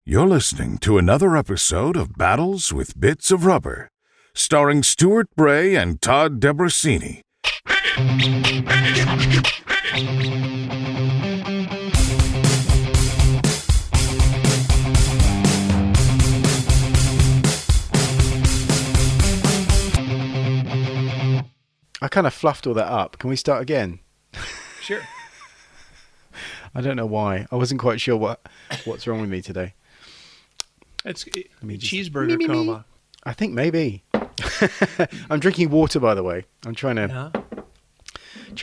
You're listening to another episode of Battles with Bits of Rubber, starring Stuart Bray and Todd Debrasini. I kind of fluffed all that up. Can we start again? Sure. I don't know why. I wasn't quite sure what's wrong with me today. It's just- cheeseburger coma. I think maybe. I'm drinking water, by the way. I'm trying to.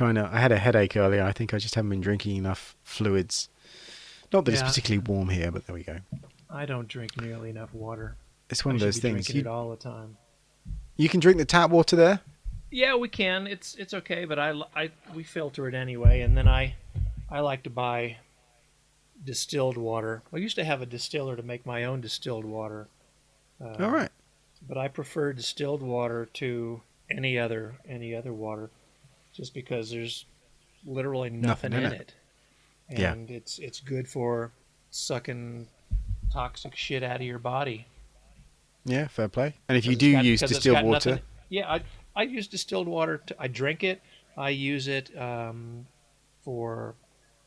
I had a headache earlier. I think I just haven't been drinking enough fluids. Not that it's particularly warm here, but there we go. I don't drink nearly enough water. It's one of those things. Drinking it all the time. You can drink the tap water there. Yeah, we can. It's okay, but we filter it anyway, and then I like to buy distilled water. I used to have a distiller to make my own distilled water. All right. But I prefer distilled water to any other water, just because there's literally nothing in it. And it's good for sucking toxic shit out of your body. Yeah, fair play. And if you do use distilled water, I use distilled water. I drink it. I use it for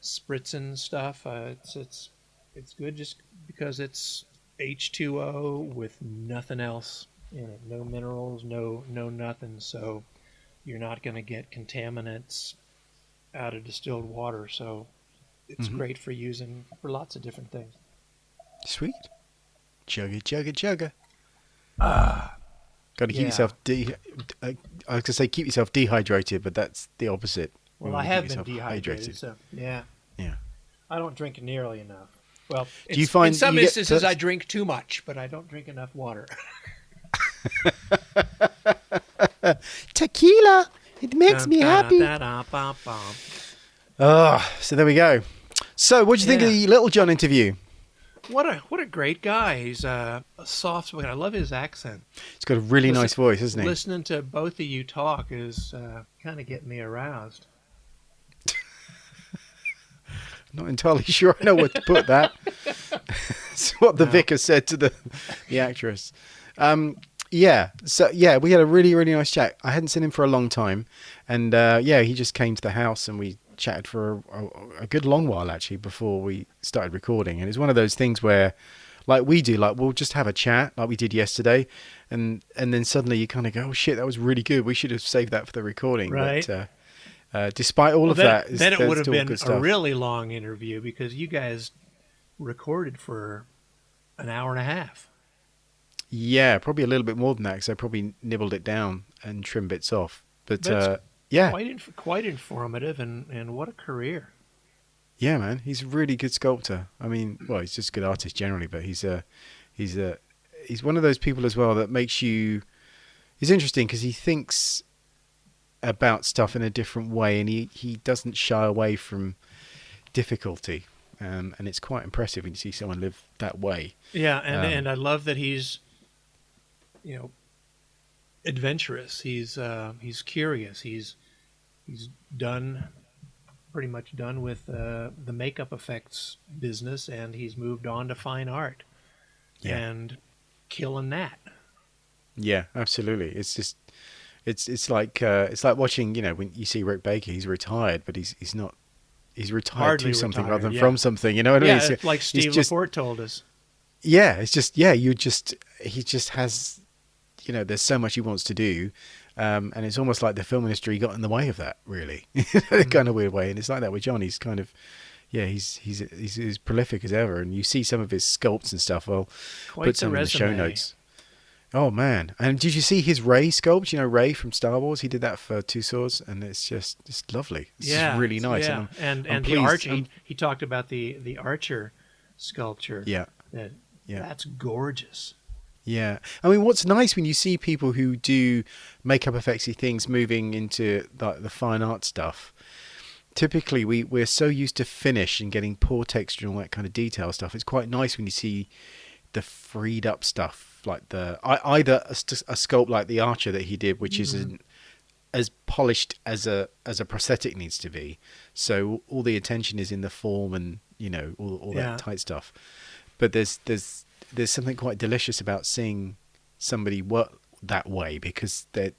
spritzing stuff. It's good just because it's H2O with nothing else in it. No minerals, no nothing. So you're not going to get contaminants out of distilled water. So it's great for using for lots of different things. Sweet. Chugga, chugga, chugga. Got to keep yourself I was going to say keep yourself dehydrated, but that's the opposite. Well, I have been dehydrated, so yeah. I don't drink nearly enough. Well, do you find in some instances I drink too much, but I don't drink enough water. Tequila, it makes me happy. So there we go. So what do you think of the Little John interview? What a great guy. He's a soft spoken. I love his accent. He's got a really nice voice, isn't he? Listening to both of you talk is kind of getting me aroused. Not entirely sure I know what to put that. It's what the vicar said to the actress. So we had a really, really nice chat. I hadn't seen him for a long time. And he just came to the house and we chatted for a good long while actually before we started recording. And it's one of those things where like we do, like we'll just have a chat like we did yesterday and then suddenly you kind of go, oh shit, that was really good. We should have saved that for the recording. Right. But, despite all of that, then it would have been a really long interview because you guys recorded for an hour and a half. Yeah, probably a little bit more than that because I probably nibbled it down and trimmed bits off. But quite informative and what a career. Yeah, man, he's a really good sculptor. I mean, well, he's just a good artist generally, but he's one of those people as well that makes you. He's interesting because he thinks about stuff in a different way, and he doesn't shy away from difficulty, and it's quite impressive when you see someone live that way. Yeah, and I love that he's, adventurous. He's curious. He's pretty much done with the makeup effects business, and he's moved on to fine art, and killing that. Yeah, absolutely. It's just. It's like watching, when you see Rick Baker, he's retired, but he's not. He's retired to something rather than from something. You know what I mean? Yeah, like Steve Laporte told us. Yeah, it's just he just has, there's so much he wants to do, and it's almost like the film industry got in the way of that, really, in a kind of weird way. And it's like that with John. He's kind of, he's as prolific as ever, and you see some of his sculpts and stuff. I'll put some in the show notes. Oh man! And did you see his Rey sculpt? Rey from Star Wars. He did that for Tussauds, and it's just lovely. It's just really nice. Yeah, and the Archer. He talked about the Archer sculpture. Yeah, that's gorgeous. Yeah, I mean, what's nice when you see people who do makeup effectsy things moving into the fine art stuff. Typically, we're so used to finish and getting poor texture and all that kind of detail stuff. It's quite nice when you see the freed up stuff. Like either a sculpt like the Archer that he did, which isn't as polished as a prosthetic needs to be. So all the attention is in the form and all that tight stuff. But there's something quite delicious about seeing somebody work that way, because they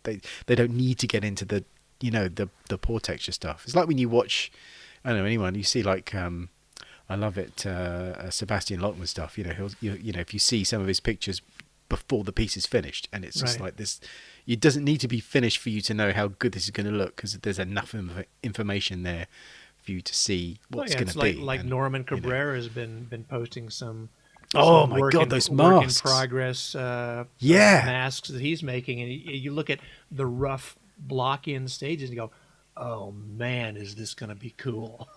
don't need to get into the the poor texture stuff. It's like when you watch, I don't know, anyone, you see like I love it, Sebastian Lockman stuff. If you see some of his pictures before the piece is finished, and it's just like this, it doesn't need to be finished for you to know how good this is going to look, because there's enough information there for you to see what's going to be. Like Norman Cabrera has been posting some. Oh my God, those masks! Work in progress, masks that he's making, and you look at the rough block-in stages and you go, "Oh man, is this going to be cool?"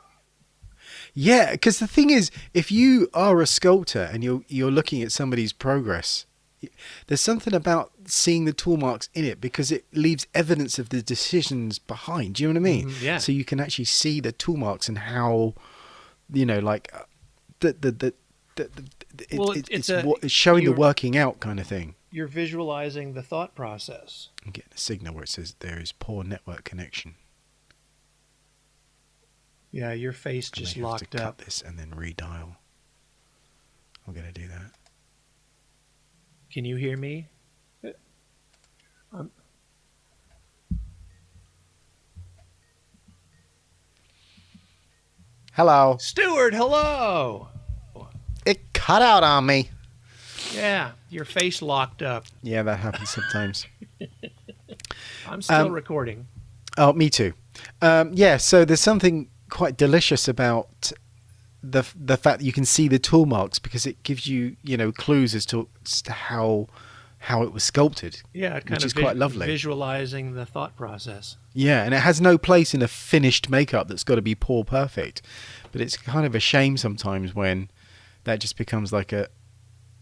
Yeah, because the thing is, if you are a sculptor and you're looking at somebody's progress, there's something about seeing the tool marks in it, because it leaves evidence of the decisions behind. Do you know what I mean? Mm-hmm, yeah. So you can actually see the tool marks and how, like it's showing the working out kind of thing. You're visualizing the thought process. I'm getting a signal where it says there is poor network connection. Yeah, your face just locked up. Cut this and then redial. I'm going to do that. Can you hear me? Hello. Stuart, hello. It cut out on me. Yeah, your face locked up. Yeah, that happens sometimes. I'm still recording. Oh, me too. So there's something quite delicious about the fact that you can see the tool marks, because it gives you clues as to how it was sculpted. Yeah, which is quite lovely. Visualizing the thought process. Yeah, and it has no place in a finished makeup that's got to be pour perfect. But it's kind of a shame sometimes when that just becomes like a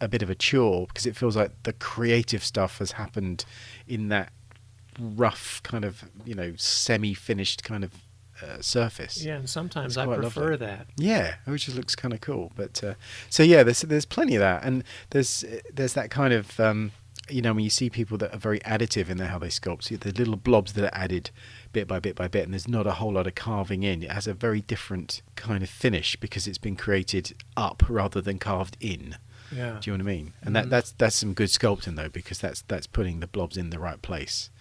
bit of a chore, because it feels like the creative stuff has happened in that rough kind of semi-finished kind of surface. Yeah, and sometimes I prefer that. Yeah, which just looks kind of cool. But there's plenty of that, and there's that kind of when you see people that are very additive in how they sculpt, so the little blobs that are added bit by bit by bit, and there's not a whole lot of carving in. It has a very different kind of finish because it's been created up rather than carved in. Yeah. Do you know what I mean? And that's some good sculpting though, because that's putting the blobs in the right place.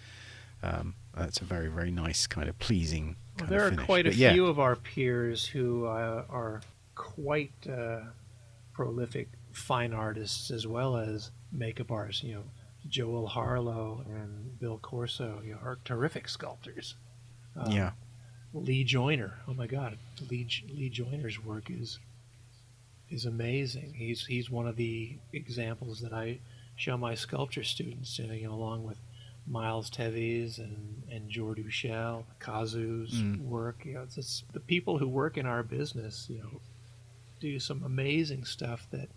That's a very, very nice kind of pleasing kind there of are finish. quite a few of our peers who are quite prolific fine artists as well as makeup artists. Joel Harlow and Bill Corso are terrific sculptors. Lee Joyner. Oh my God, Lee Joyner's work is amazing. He's one of the examples that I show my sculpture students, along with Miles Tevis and Jordu Duchel, Kazu's work. It's the people who work in our business, do some amazing stuff that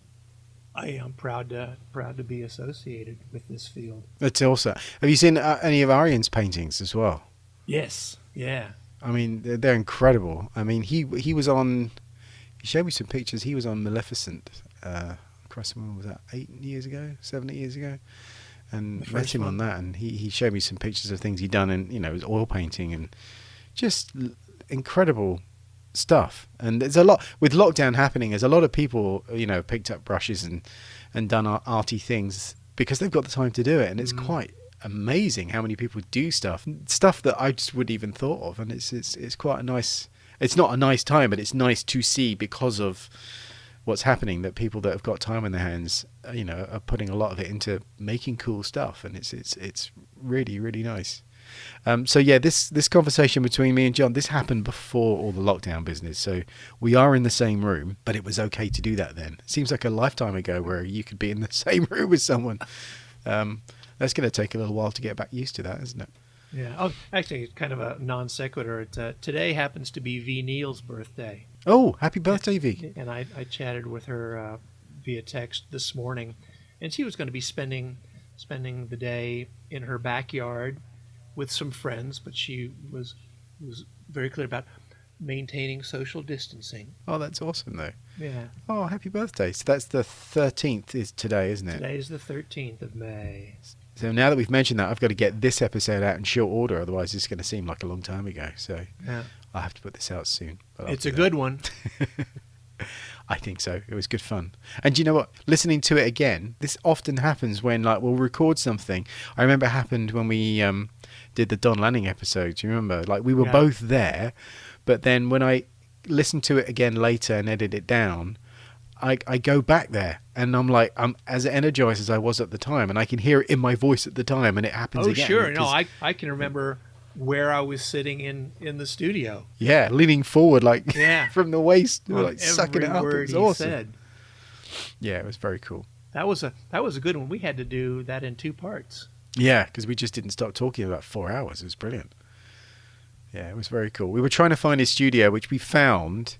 I am proud to be associated with this field. That's awesome. Have you seen any of Arian's paintings as well? Yes. Yeah. I mean, they're incredible. I mean, he was on. He showed me some pictures. He was on Maleficent. When was that? 7 years ago? And met him on that, and he showed me some pictures of things he'd done, and it was oil painting and just incredible stuff. And there's a lot with lockdown happening. There's a lot of people picked up brushes and done arty things because they've got the time to do it, and it's quite amazing how many people do stuff that I just wouldn't even thought of. And it's quite a nice. It's not a nice time, but it's nice to see because of what's happening, that people that have got time in their hands, are putting a lot of it into making cool stuff, and it's really, really nice. This conversation between me and John, this happened before all the lockdown business, so we are in the same room, but it was okay to do that then. It seems like a lifetime ago where you could be in the same room with someone. That's going to take a little while to get back used to that, isn't it? Yeah. Oh, actually, kind of a non sequitur. Today happens to be V. Neal's birthday. Oh, happy birthday, V. And I chatted with her via text this morning, and she was going to be spending the day in her backyard with some friends, but she was very clear about maintaining social distancing. Oh, that's awesome, though. Yeah. Oh, happy birthday. So that's the 13th is today, isn't it? Today is the 13th of May. So now that we've mentioned that, I've got to get this episode out in short order, otherwise it's going to seem like a long time ago. So yeah. I'll have to put this out soon. It's a good one. I think so. It was good fun. And you know what? Listening to it again, this often happens when like we'll record something. I remember it happened when we did the Don Lanning episode. Do you remember? Like we were both there, but then when I listen to it again later and edit it down, I go back there and I'm like, I'm as energized as I was at the time, and I can hear it in my voice at the time, and it happens again. Oh, sure. No, I can remember where I was sitting in the studio. Yeah, leaning forward like from the waist, On like sucking it up. It was awesome. Said. Yeah, it was very cool. That was a good one. We had to do that in 2 parts. Yeah, because we just didn't stop talking about 4 hours. It was brilliant. Yeah, it was very cool. We were trying to find his studio, which we found,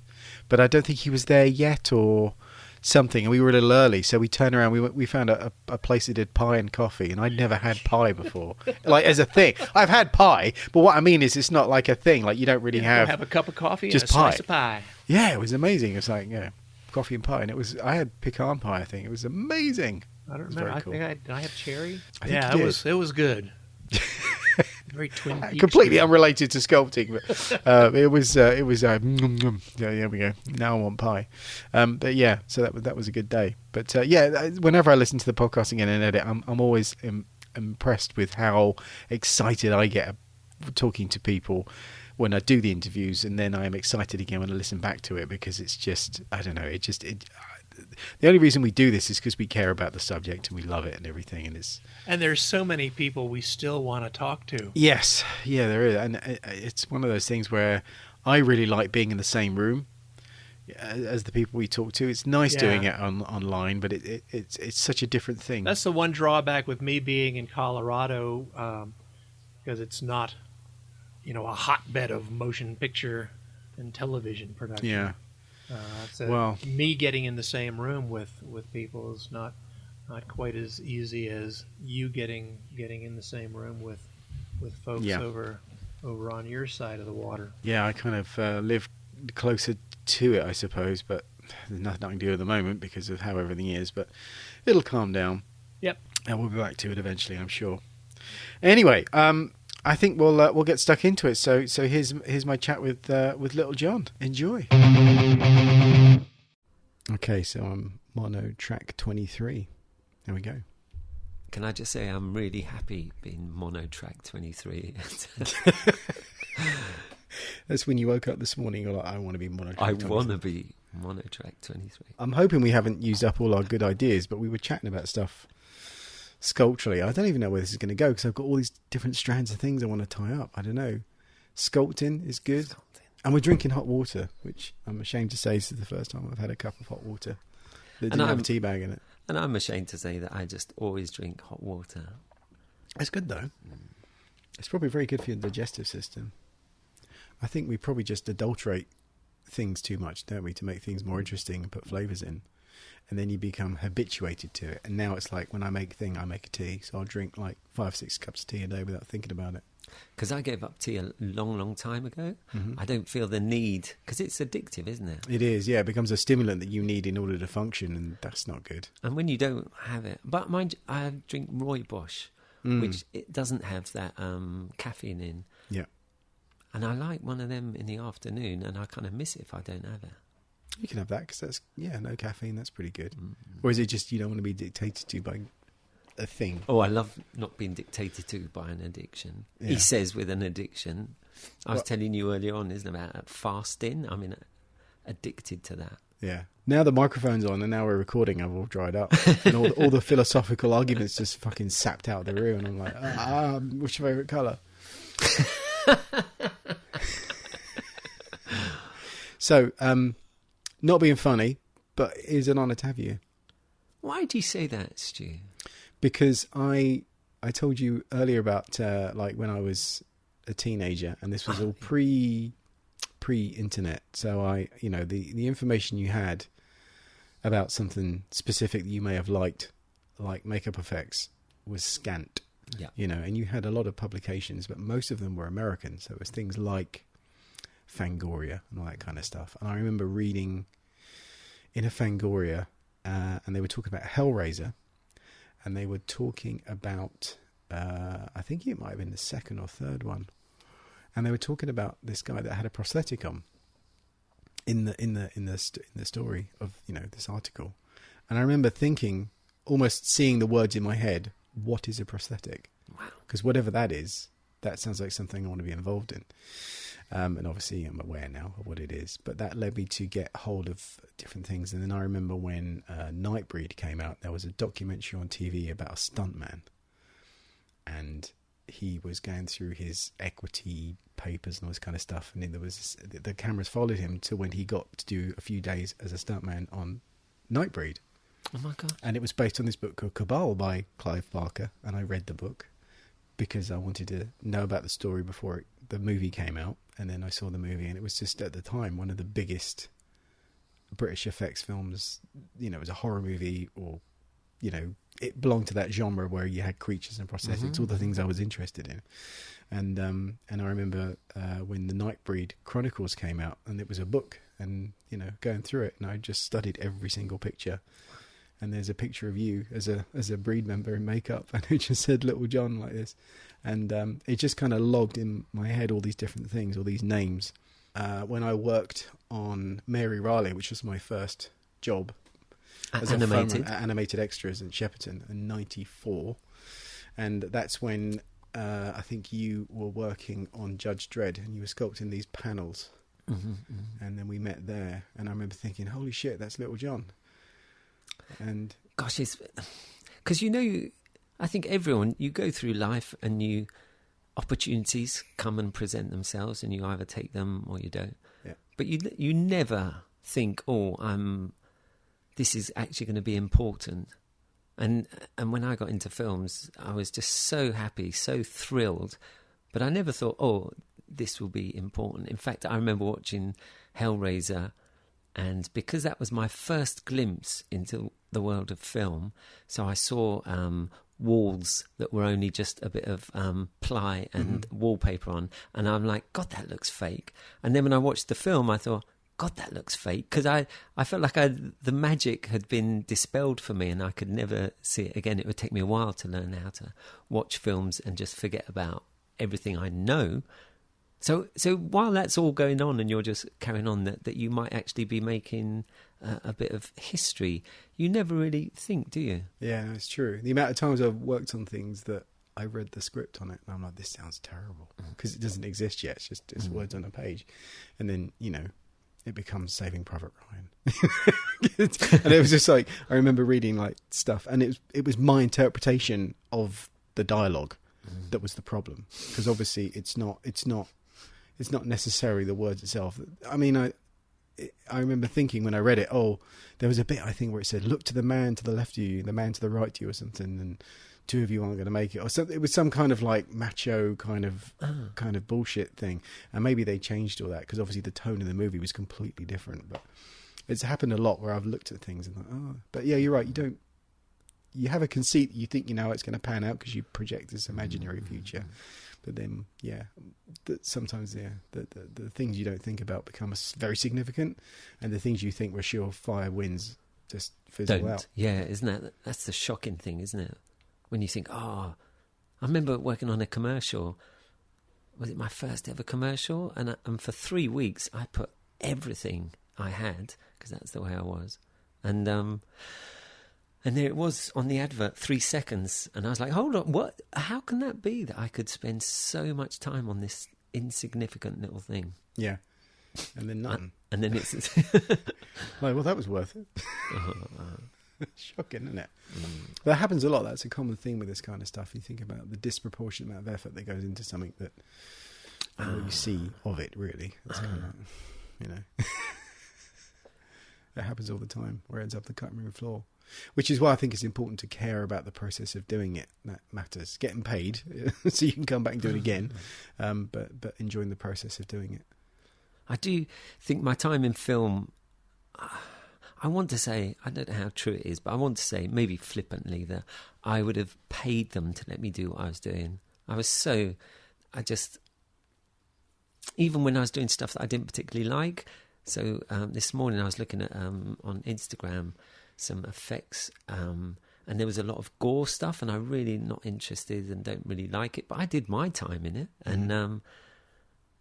but I don't think he was there yet or something, and we were a little early, so we turned around. We found a place that did pie and coffee, and I'd never had pie before, like as a thing. I've had pie, but what I mean is it's not like a thing. Like you don't really have a cup of coffee just and a slice of pie. Yeah, it was amazing. It was like coffee and pie, and I had pecan pie. I think it was amazing. I don't remember. Cool. Did I have cherry? Yeah, it was good. Very Twin Peaks. Completely unrelated to sculpting, but it was. Yeah, there we go. Now I want pie. But yeah, so that was a good day. But yeah, whenever I listen to the podcast again and edit, I'm always impressed with how excited I get talking to people when I do the interviews, and then I am excited again when I listen back to it, because it's just, I don't know, the only reason we do this is because we care about the subject and we love it and everything, and there's so many people we still want to talk to. Yes, yeah, there is, and it's one of those things where I really like being in the same room as the people we talk to. It's nice doing it online, but it's such a different thing. That's the one drawback with me being in Colorado, because it's not, a hotbed of motion picture and television production. Yeah. So me getting in the same room with people is not quite as easy as you getting in the same room with folks over on your side of the water. Yeah, I kind of live closer to it, I suppose, but there's nothing I can do at the moment because of how everything is. But it'll calm down. Yep. And we'll be back to it eventually, I'm sure. Anyway, I think we'll get stuck into it. So here's my chat with Little John. Enjoy. Okay, so I'm mono track 23. There we go. Can I just say I'm really happy being mono track 23. That's when you woke up this morning. You're like, I want to be mono track 23. I want to be mono track 23. I'm hoping we haven't used up all our good ideas, but we were chatting about stuff sculpturally. I don't even know where this is going to go because I've got all these different strands of things I want to tie up. I don't know. Sculpting is good. And we're drinking hot water, which I'm ashamed to say this is the first time I've had a cup of hot water that didn't have a tea bag in it. And I'm ashamed to say that I just always drink hot water. It's good though. It's probably very good for your digestive system. I think we probably just adulterate things too much, don't we, to make things more interesting and put flavours in. And then you become habituated to it. And now it's like when I make a tea. So I'll drink like 5-6 cups of tea a day without thinking about it. Because I gave up tea a long time ago. Mm-hmm. I don't feel the need, because it's addictive, isn't it? It is, yeah. It becomes a stimulant that you need in order to function, and that's not good. And when you don't have it... But mind, I drink Rooibos, which it doesn't have that caffeine in. Yeah. And I like one of them in the afternoon, and I kind of miss it if I don't have it. You can have that, because that's, no caffeine, that's pretty good. Mm-hmm. Or is it just you don't want to be dictated to by a thing? Oh, I love not being dictated to by an addiction. Yeah. He says with an addiction. I was telling you earlier on, isn't it, about fasting? I mean, addicted to that. Yeah. Now the microphone's on and now we're recording, I've all dried up. And all the philosophical arguments just fucking sapped out of the room. And I'm like, what's your favourite colour? So, not being funny, but it is an honour to have you. Why do you say that, Stu? Because I told you earlier about like when I was a teenager, and this was all pre-internet. So the information you had about something specific that you may have liked, like makeup effects, was scant. Yeah. And you had a lot of publications, but most of them were American. So it was things like Fangoria and all that kind of stuff. And I remember reading in a Fangoria, and they were talking about Hellraiser, and they were talking about, I think it might have been the second or third one, and they were talking about this guy that had a prosthetic on, in the story of this article, and I remember thinking, almost seeing the words in my head, what is a prosthetic? Wow. Because whatever that is, that sounds like something I want to be involved in. And obviously I'm aware now of what it is, but that led me to get hold of different things. And then I remember when Nightbreed came out, there was a documentary on TV about a stuntman, and he was going through his equity papers and all this kind of stuff, and there was the cameras followed him to when he got to do a few days as a stuntman on Nightbreed. Oh my God. And it was based on this book called Cabal by Clive Barker, and I read the book because I wanted to know about the story before the movie came out. And then I saw the movie, and it was just, at the time, one of the biggest British effects films. It was a horror movie, or it belonged to that genre where you had creatures and prosthetics, all the things I was interested in. And I remember when the Nightbreed Chronicles came out, and it was a book, and going through it, and I just studied every single picture. And there's a picture of you as a breed member in makeup, and it just said Little John like this. And it just kind of logged in my head all these different things, all these names. When I worked on Mary Riley, which was my first job as animated extras at Shepperton in '94, and that's when I think you were working on Judge Dredd, and you were sculpting these panels, and then we met there, and I remember thinking, holy shit, that's Little John. And gosh, it's because I think everyone, you go through life and opportunities come and present themselves, and you either take them or you don't. Yeah. But you never think, this is actually going to be important. And when I got into films, I was just so happy, so thrilled. But I never thought, this will be important. In fact, I remember watching Hellraiser, and because that was my first glimpse into the world of film, so I saw walls that were only just a bit of ply and wallpaper on, and I'm like, God, that looks fake. And then when I watched the film, I thought, God, that looks fake, because I felt like the magic had been dispelled for me, and I could never see it again. It would take me a while to learn how to watch films and just forget about everything I know. So while that's all going on and you're just carrying on, that you might actually be making a bit of history, you never really think, do you? Yeah, it's true. The amount of times I've worked on things that I read the script on it and I'm like, this sounds terrible, because it doesn't exist yet. It's words on a page. And then, it becomes Saving Private Ryan. And it was just like, I remember reading like stuff, and it was my interpretation of the dialogue that was the problem, because obviously it's not necessarily the words itself. I mean, I remember thinking when I read it, there was a bit, I think, where it said, look to the man to the left of you, the man to the right of you, or something, and two of you aren't going to make it, or something. It was some kind of like macho kind of bullshit thing, and maybe they changed all that because obviously the tone of the movie was completely different. But it's happened a lot where I've looked at things and thought, but yeah, you're right, you have a conceit, you think how it's going to pan out because you project this imaginary future. But then, sometimes the things you don't think about become very significant, and the things you think were surefire wins just fizzle out. Yeah, that's the shocking thing, isn't it? When you think, I remember working on a commercial. Was it my first ever commercial? And for 3 weeks, I put everything I had, because that's the way I was. And there it was on the advert, 3 seconds. And I was like, hold on, what? How can that be that I could spend so much time on this insignificant little thing? Yeah. And then none. And then it's... like, well, that was worth it. Shocking, isn't it? That happens a lot. That's a common theme with this kind of stuff. You think about the disproportionate amount of effort that goes into something that you see of it, really. That's kind of, That happens all the time, where it ends up the cutting room floor. Which is why I think it's important to care about the process of doing it. That matters. Getting paid so you can come back and do it again, but enjoying the process of doing it. I do think my time in film, I want to say, I don't know how true it is, but I want to say, maybe flippantly, that I would have paid them to let me do what I was doing. Even when I was doing stuff that I didn't particularly like. So this morning I was looking at, on Instagram, some effects, and there was a lot of gore stuff, and I'm really not interested and don't really like it, but I did my time in it, and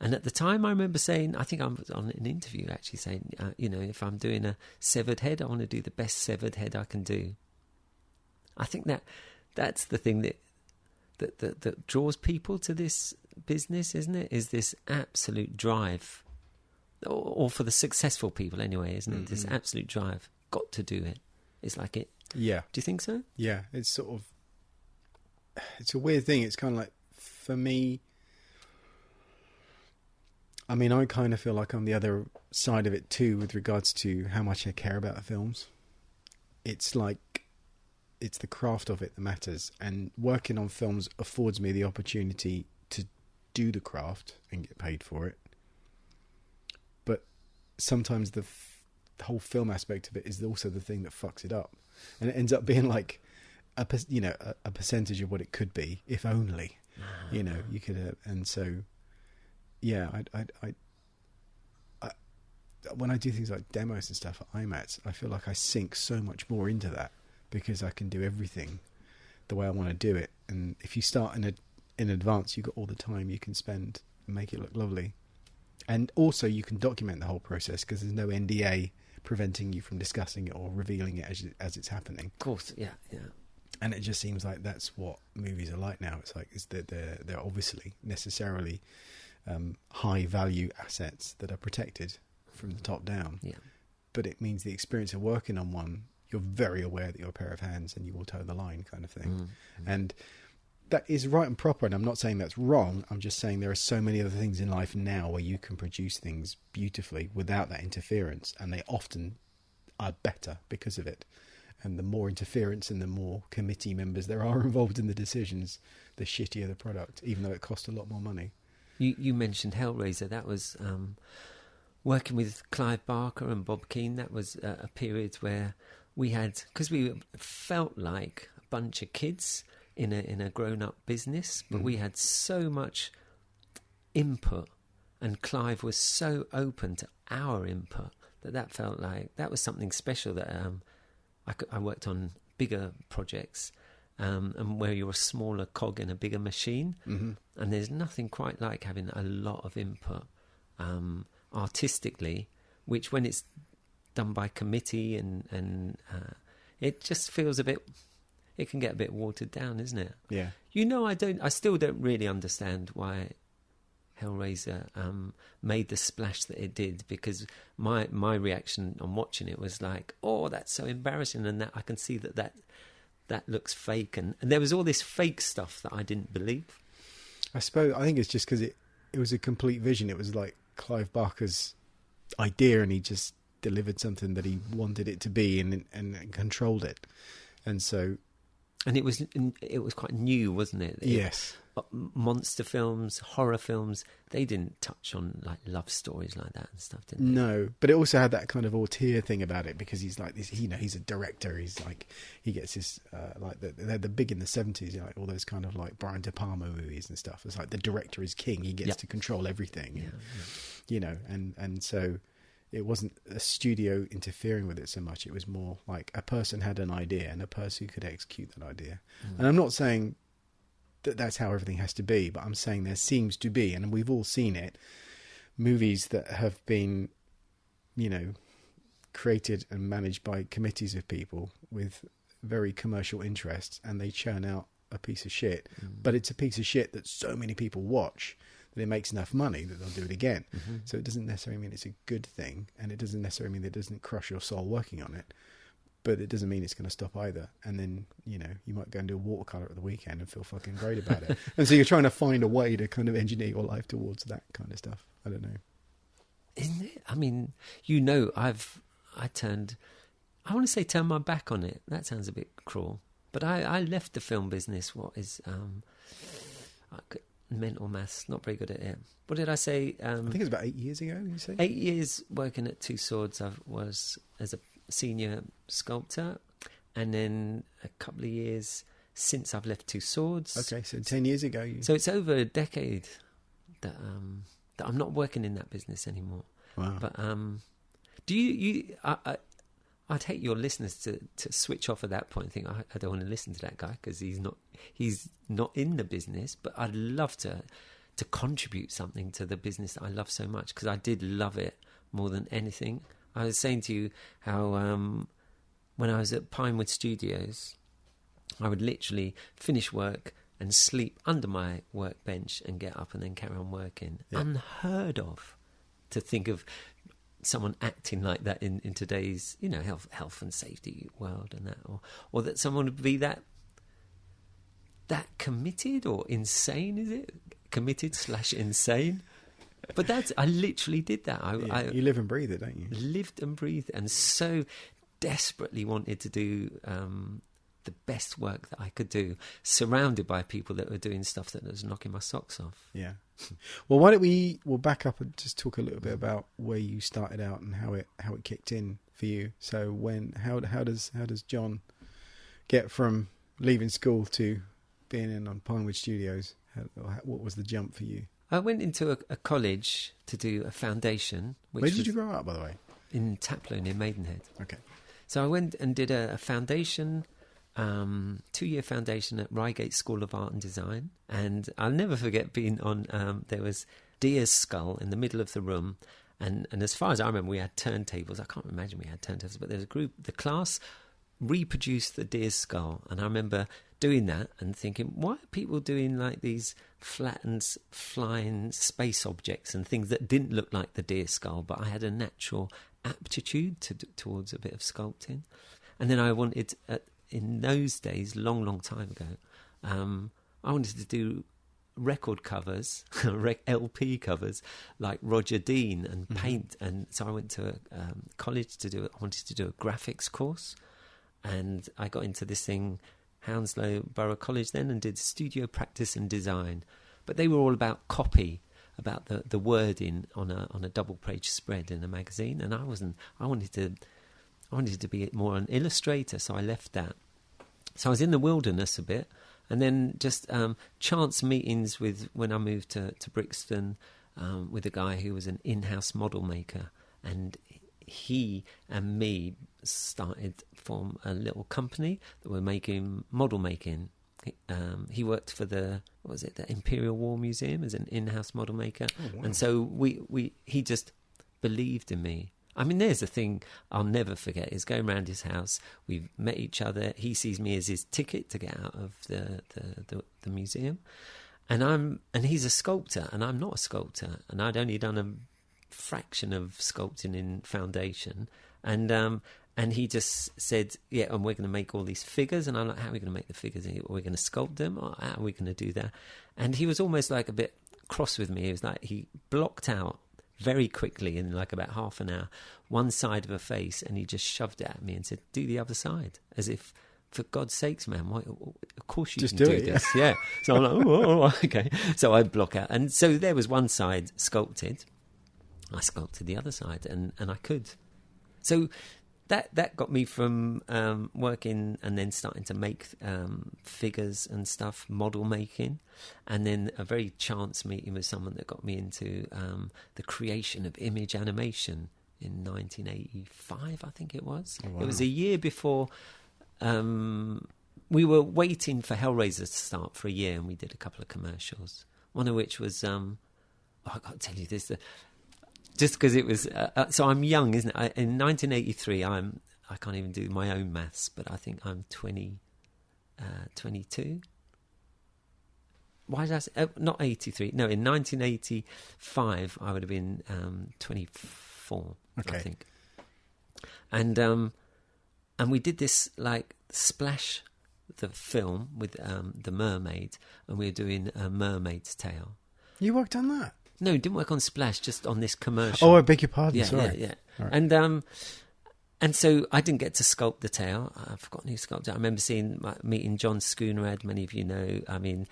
And at the time, I remember saying, I think I was on an interview actually saying, if I'm doing a severed head, I want to do the best severed head I can do. I think that's the thing that draws people to this business, isn't it? Is this absolute drive, or for the successful people anyway, isn't it? This absolute drive, got to do it. It's like it. Yeah. Do you think so? Yeah, it's a weird thing. It's kind of like, for me, I mean, I kind of feel like I'm the other side of it too with regards to how much I care about the films. It's like, it's the craft of it that matters. And working on films affords me the opportunity to do the craft and get paid for it. But sometimes the whole film aspect of it is also the thing that fucks it up. And it ends up being like a percentage of what it could be, if only, you could, and so, yeah, I when I do things like demos and stuff at IMATs, I feel like I sink so much more into that because I can do everything the way I want to do it. And if you start in advance, you've got all the time you can spend and make it look lovely. And also you can document the whole process because there's no NDA preventing you from discussing it or revealing it as it's happening. Of course, yeah. And it just seems like that's what movies are like now. It's like they're obviously necessarily high value assets that are protected from the top down. Yeah. But it means the experience of working on one, you're very aware that you're a pair of hands and you will toe the line, kind of thing. And that is right and proper, and I'm not saying that's wrong. I'm just saying there are so many other things in life now where you can produce things beautifully without that interference, and they often are better because of it. And the more interference and the more committee members there are involved in the decisions, the shittier the product, even though it costs a lot more money. You mentioned Hellraiser. That was working with Clive Barker and Bob Keane. That was a period where we had, because we felt like a bunch of kids in a grown-up business, but we had so much input, and Clive was so open to our input that felt like that was something special. That I worked on bigger projects, and where you're a smaller cog in a bigger machine, and there's nothing quite like having a lot of input artistically, which when it's done by committee and it just feels a bit. It can get a bit watered down, isn't it? Yeah. I still don't really understand why Hellraiser made the splash that it did, because my reaction on watching it was like, oh, that's so embarrassing, and that I can see that looks fake, and there was all this fake stuff that I didn't believe. I think it's just because it was a complete vision. It was like Clive Barker's idea, and he just delivered something that he wanted it to be and controlled it, and so. And it was quite new, wasn't it? Yes. Monster films, horror films, they didn't touch on like love stories like that and stuff, did they? No, but it also had that kind of auteur thing about it, because he's like this. He's a director. He's like, he gets his like they're the big in the 70s, like all those kind of like Brian De Palma movies and stuff. It's like the director is king. He gets to control everything. And so. It wasn't a studio interfering with it so much. It was more like a person had an idea and a person who could execute that idea. And I'm not saying that that's how everything has to be, but I'm saying there seems to be, and we've all seen it, movies that have been, created and managed by committees of people with very commercial interests, and they churn out a piece of shit. But it's a piece of shit that so many people watch that it makes enough money that they'll do it again. So it doesn't necessarily mean it's a good thing, and it doesn't necessarily mean that it doesn't crush your soul working on it, but it doesn't mean it's going to stop either. And then, you might go and do a watercolour at the weekend and feel fucking great about it. And so you're trying to find a way to kind of engineer your life towards that kind of stuff. I don't know. Isn't it? I mean, I turned my back on it. That sounds a bit cruel. But I left the film business, mental maths, not very good at it. What did I say? I think it was about 8 years ago, you say? 8 years working at Tussauds. I was as a senior sculptor, and then a couple of years since I've left Tussauds. Okay, so 10 years ago. So it's over a decade that I'm not working in that business anymore. Wow. But do you I'd hate your listeners to switch off at that point and think, I don't want to listen to that guy because he's not in the business. But I'd love to to contribute something to the business that I love so much, because I did love it more than anything. I was saying to you how when I was at Pinewood Studios, I would literally finish work and sleep under my workbench and get up and then carry on working. Yeah. Unheard of to think of someone acting like that in today's, health and safety world and that, or that someone would be that committed or insane. Is it committed / insane? But I literally did that. You live and breathe it, don't you? Lived and breathed, and so desperately wanted to do the best work that I could do, surrounded by people that were doing stuff that was knocking my socks off. Yeah. Well, why don't we'll back up and just talk a little bit about where you started out and how it kicked in for you. So how does John get from leaving school to being in on Pinewood Studios? What was the jump for you? I went into a college to do a foundation. Where did you grow up, by the way? In Taplow, near Maidenhead. Okay. So I went and did a foundation, 2-year foundation at Reigate School of Art and Design. And I'll never forget being on, there was deer's skull in the middle of the room. And as far as I remember, we had turntables. I can't imagine we had turntables, but there was a group, the class reproduced the deer's skull. And I remember doing that and thinking, why are people doing like these flattened flying space objects and things that didn't look like the deer skull? But I had a natural aptitude towards a bit of sculpting. And then I wanted, in those days, long time ago, I wanted to do record covers, LP covers, like Roger Dean and paint. And so I went to college I wanted to do a graphics course. And I got into this thing, Hounslow Borough College then, and did studio practice and design. But they were all about copy, about the wording on a double-page spread in a magazine. And I wanted to be more an illustrator, so I left that. So I was in the wilderness a bit, and then just chance meetings when I moved to Brixton with a guy who was an in-house model maker, and he and me started from a little company that were making model making. He worked for the Imperial War Museum as an in-house model maker. Oh, wow. And so he just believed in me. I mean, there's a thing I'll never forget, is going around his house. We've met each other. He sees me as his ticket to get out of the museum. And he's a sculptor and I'm not a sculptor. And I'd only done a fraction of sculpting in foundation. And he just said, yeah, and we're going to make all these figures. And I'm like, how are we going to make the figures? Are we going to sculpt them? Or how are we going to do that? And he was almost like a bit cross with me. He was like, he blocked out very quickly in like about half an hour, one side of a face, and he just shoved it at me and said, do the other side. As if, for God's sakes, man, why, of course you just can do this. Yeah. So I'm like, oh, okay. So I block out. And so there was one side sculpted. I sculpted the other side, and I could. So that got me from working and then starting to make figures and stuff, model making, and then a very chance meeting with someone that got me into the creation of image animation in 1985, I think it was. Oh, wow. It was a year before we were waiting for Hellraiser to start for a year, and we did a couple of commercials, one of which was, I got to tell you this, just because it was, so I'm young, isn't it? In 1983, I can't even do my own maths, but I think I'm 22. Why did I say, not 83, no, in 1985, I would have been 24, okay. I think. And we did this, like, Splash, the film with the mermaid, and we were doing a Mermaid's Tale. You worked on that? No, didn't work on Splash, just on this commercial. Oh, I beg your pardon, yeah, sorry. Yeah. Right. And so I didn't get to sculpt the tail. I've forgotten who sculpted it. I remember meeting John Schoonerad, many of you know. I mean,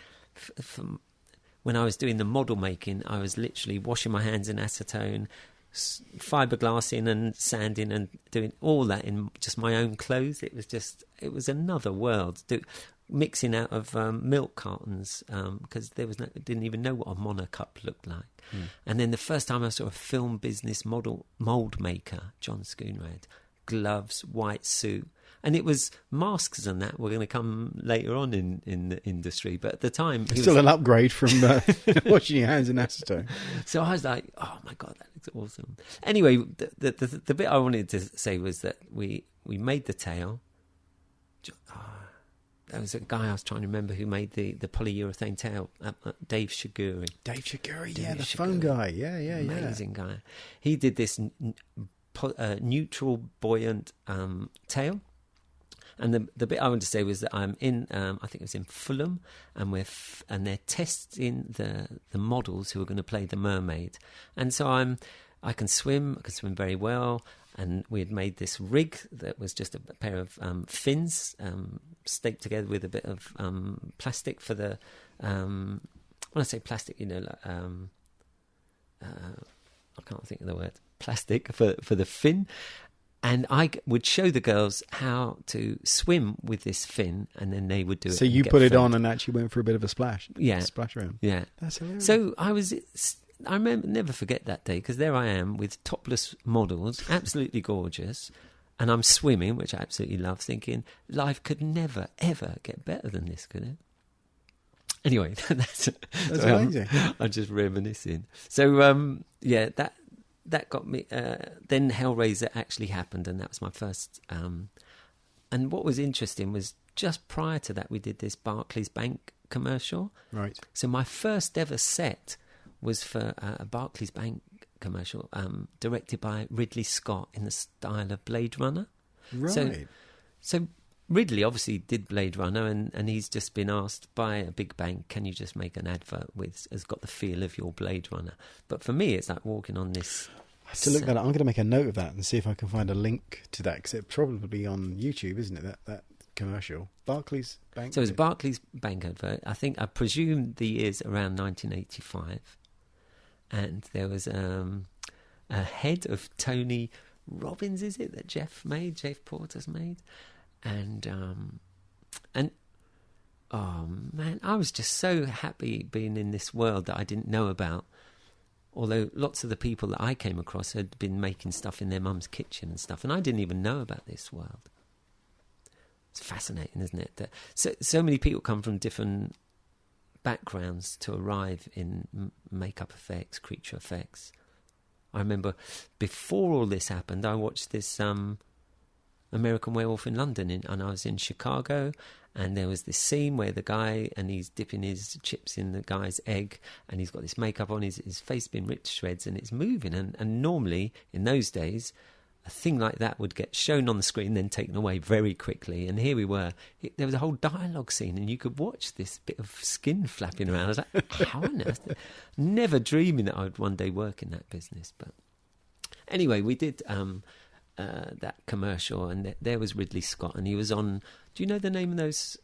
when I was doing the model making, I was literally washing my hands in acetone, fiberglassing and sanding and doing all that in just my own clothes. It was another world. Mixing out of milk cartons because didn't even know what a monocup looked like. And then the first time I saw a film business mold maker, John Schoonerad, gloves, white suit, And it was masks and that were going to come later on in the industry. But at the time... It's still an upgrade from washing your hands in acetone. So I was like, oh my God, that looks awesome. Anyway, the bit I wanted to say was that we made the tail. There was a guy I was trying to remember who made the polyurethane tail, Dave Shiguri. Dave Shiguri, the phone guy. Yeah. Amazing guy. He did this neutral buoyant tail. And the bit I wanted to say was that I'm in, I think it was in Fulham, and they're testing the models who are going to play the mermaid. And so I can swim very well. And we had made this rig that was just a pair of fins staked together with a bit of plastic for the... when I say plastic, I can't think of the word. Plastic for the fin. And I would show the girls how to swim with this fin, and then they would do it. So you put it on and actually went for a bit of a splash? Yeah. Splash around? Yeah. That's hilarious. So I remember, never forget that day, because there I am with topless models, absolutely gorgeous, and I'm swimming, which I absolutely love, thinking life could never, ever get better than this, could it? Anyway, that's amazing. I'm just reminiscing. So, that got me... then Hellraiser actually happened, and that was my first... and what was interesting was just prior to that, we did this Barclays Bank commercial. Right. So my first ever set was for a Barclays Bank commercial directed by Ridley Scott in the style of Blade Runner. Right. So Ridley obviously did Blade Runner, and he's just been asked by a big bank, can you just make an advert has got the feel of your Blade Runner? But for me, it's like walking on this... I have to look that up. I'm going to make a note of that and see if I can find a link to that, because it's probably on YouTube, isn't it, that commercial? Barclays Bank? So it was Barclays Bank advert. I presume the year's around 1985. And there was a head of Tony Robbins, is it, that Jeff Porter's made? And oh man, I was just so happy being in this world that I didn't know about. Although lots of the people that I came across had been making stuff in their mum's kitchen and stuff, and I didn't even know about this world. It's fascinating, isn't it? That so many people come from different backgrounds to arrive in makeup effects, creature effects. I remember before all this happened, I watched this American Werewolf in London, and I was in Chicago, and there was this scene where the guy, and he's dipping his chips in the guy's egg, and he's got this makeup on, his face been ripped to shreds, and it's moving, and normally in those days a thing like that would get shown on the screen, then taken away very quickly. And here we were. There was a whole dialogue scene, and you could watch this bit of skin flapping around. I was like, how on earth? Never dreaming that I would one day work in that business. But anyway, we did that commercial, and there was Ridley Scott, and he was on... Do you know the name of those...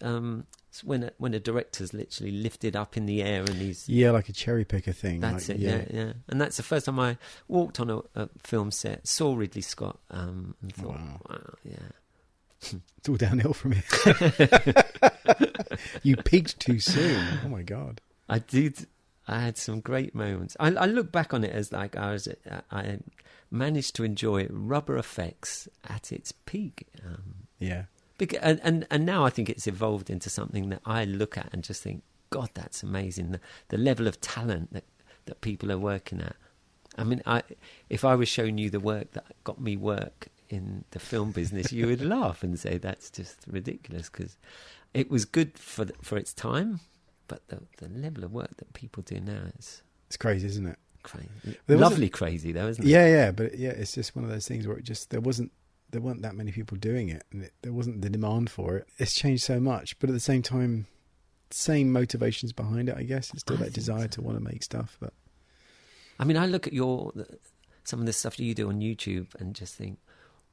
when a director's literally lifted up in the air and he's... Yeah, like a cherry picker thing. That's it, yeah. And that's the first time I walked on a film set, saw Ridley Scott, and thought, wow, yeah. It's all downhill from here. You peaked too soon. Oh, my God. I did. I had some great moments. I look back on it as like I managed to enjoy rubber effects at its peak. Yeah. And now I think it's evolved into something that I look at and just think, God, that's amazing. The level of talent that people are working at. I mean, if I was showing you the work that got me work in the film business, you would laugh and say that's just ridiculous, because it was good for its time, but the level of work that people do now is... It's crazy, isn't it? Crazy. Lovely crazy, though, isn't it? Yeah, but it's just one of those things where there weren't that many people doing it, and there wasn't the demand for it. It's changed so much, but at the same time, same motivations behind it, I guess. It's still that desire to want to make stuff. But I mean, I look at some of the stuff that you do on YouTube and just think,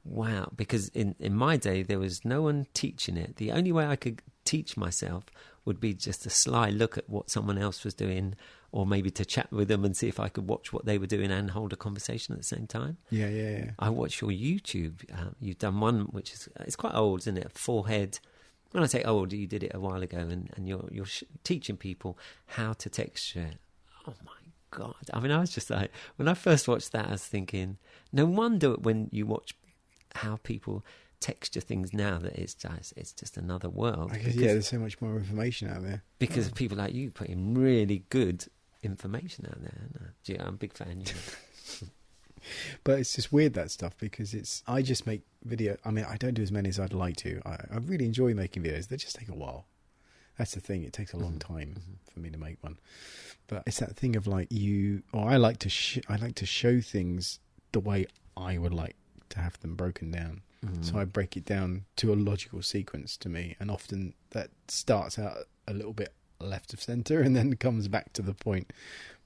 wow, because in my day, there was no one teaching it. The only way I could teach myself would be just a sly look at what someone else was doing, or maybe to chat with them and see if I could watch what they were doing and hold a conversation at the same time. Yeah. I watch your YouTube. You've done one which it's quite old, isn't it? Forehead. When I say old, you did it a while ago, and you're teaching people how to texture. Oh my God! I mean, I was just like, when I first watched that, I was thinking, no wonder when you watch how people texture things now that it's just another world. I guess, there's so much more information out there. Because of people like you putting really good information out there. Yeah, I'm a big fan. But it's just weird, that stuff, because I just make video. I mean, I don't do as many as I'd like to. I really enjoy making videos. They just take a while. That's the thing. It takes a long time for me to make one. But it's that thing of like I like to show things the way I would like to have them broken down. So I break it down to a logical sequence to me, and often that starts out a little bit left of center and then comes back to the point.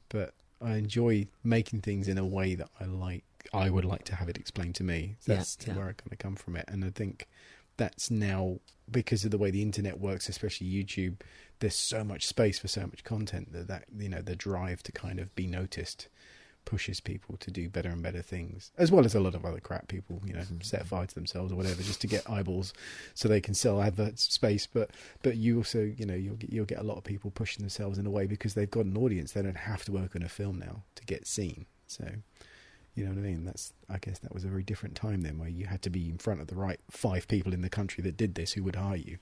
But I enjoy making things in a way that I would like to have it explained to me. That's where I kind of come from it. And I think that's now, because of the way the internet works, especially YouTube, there's so much space for so much content that the drive to kind of be noticed pushes people to do better and better things, as well as a lot of other crap people, set fire to themselves or whatever just to get eyeballs so they can sell advert space. But you also, you'll get a lot of people pushing themselves in a way because they've got an audience. They don't have to work on a film now to get seen. So, you know what I mean? I guess that was a very different time then, where you had to be in front of the right 5 people in the country that did this who would hire you.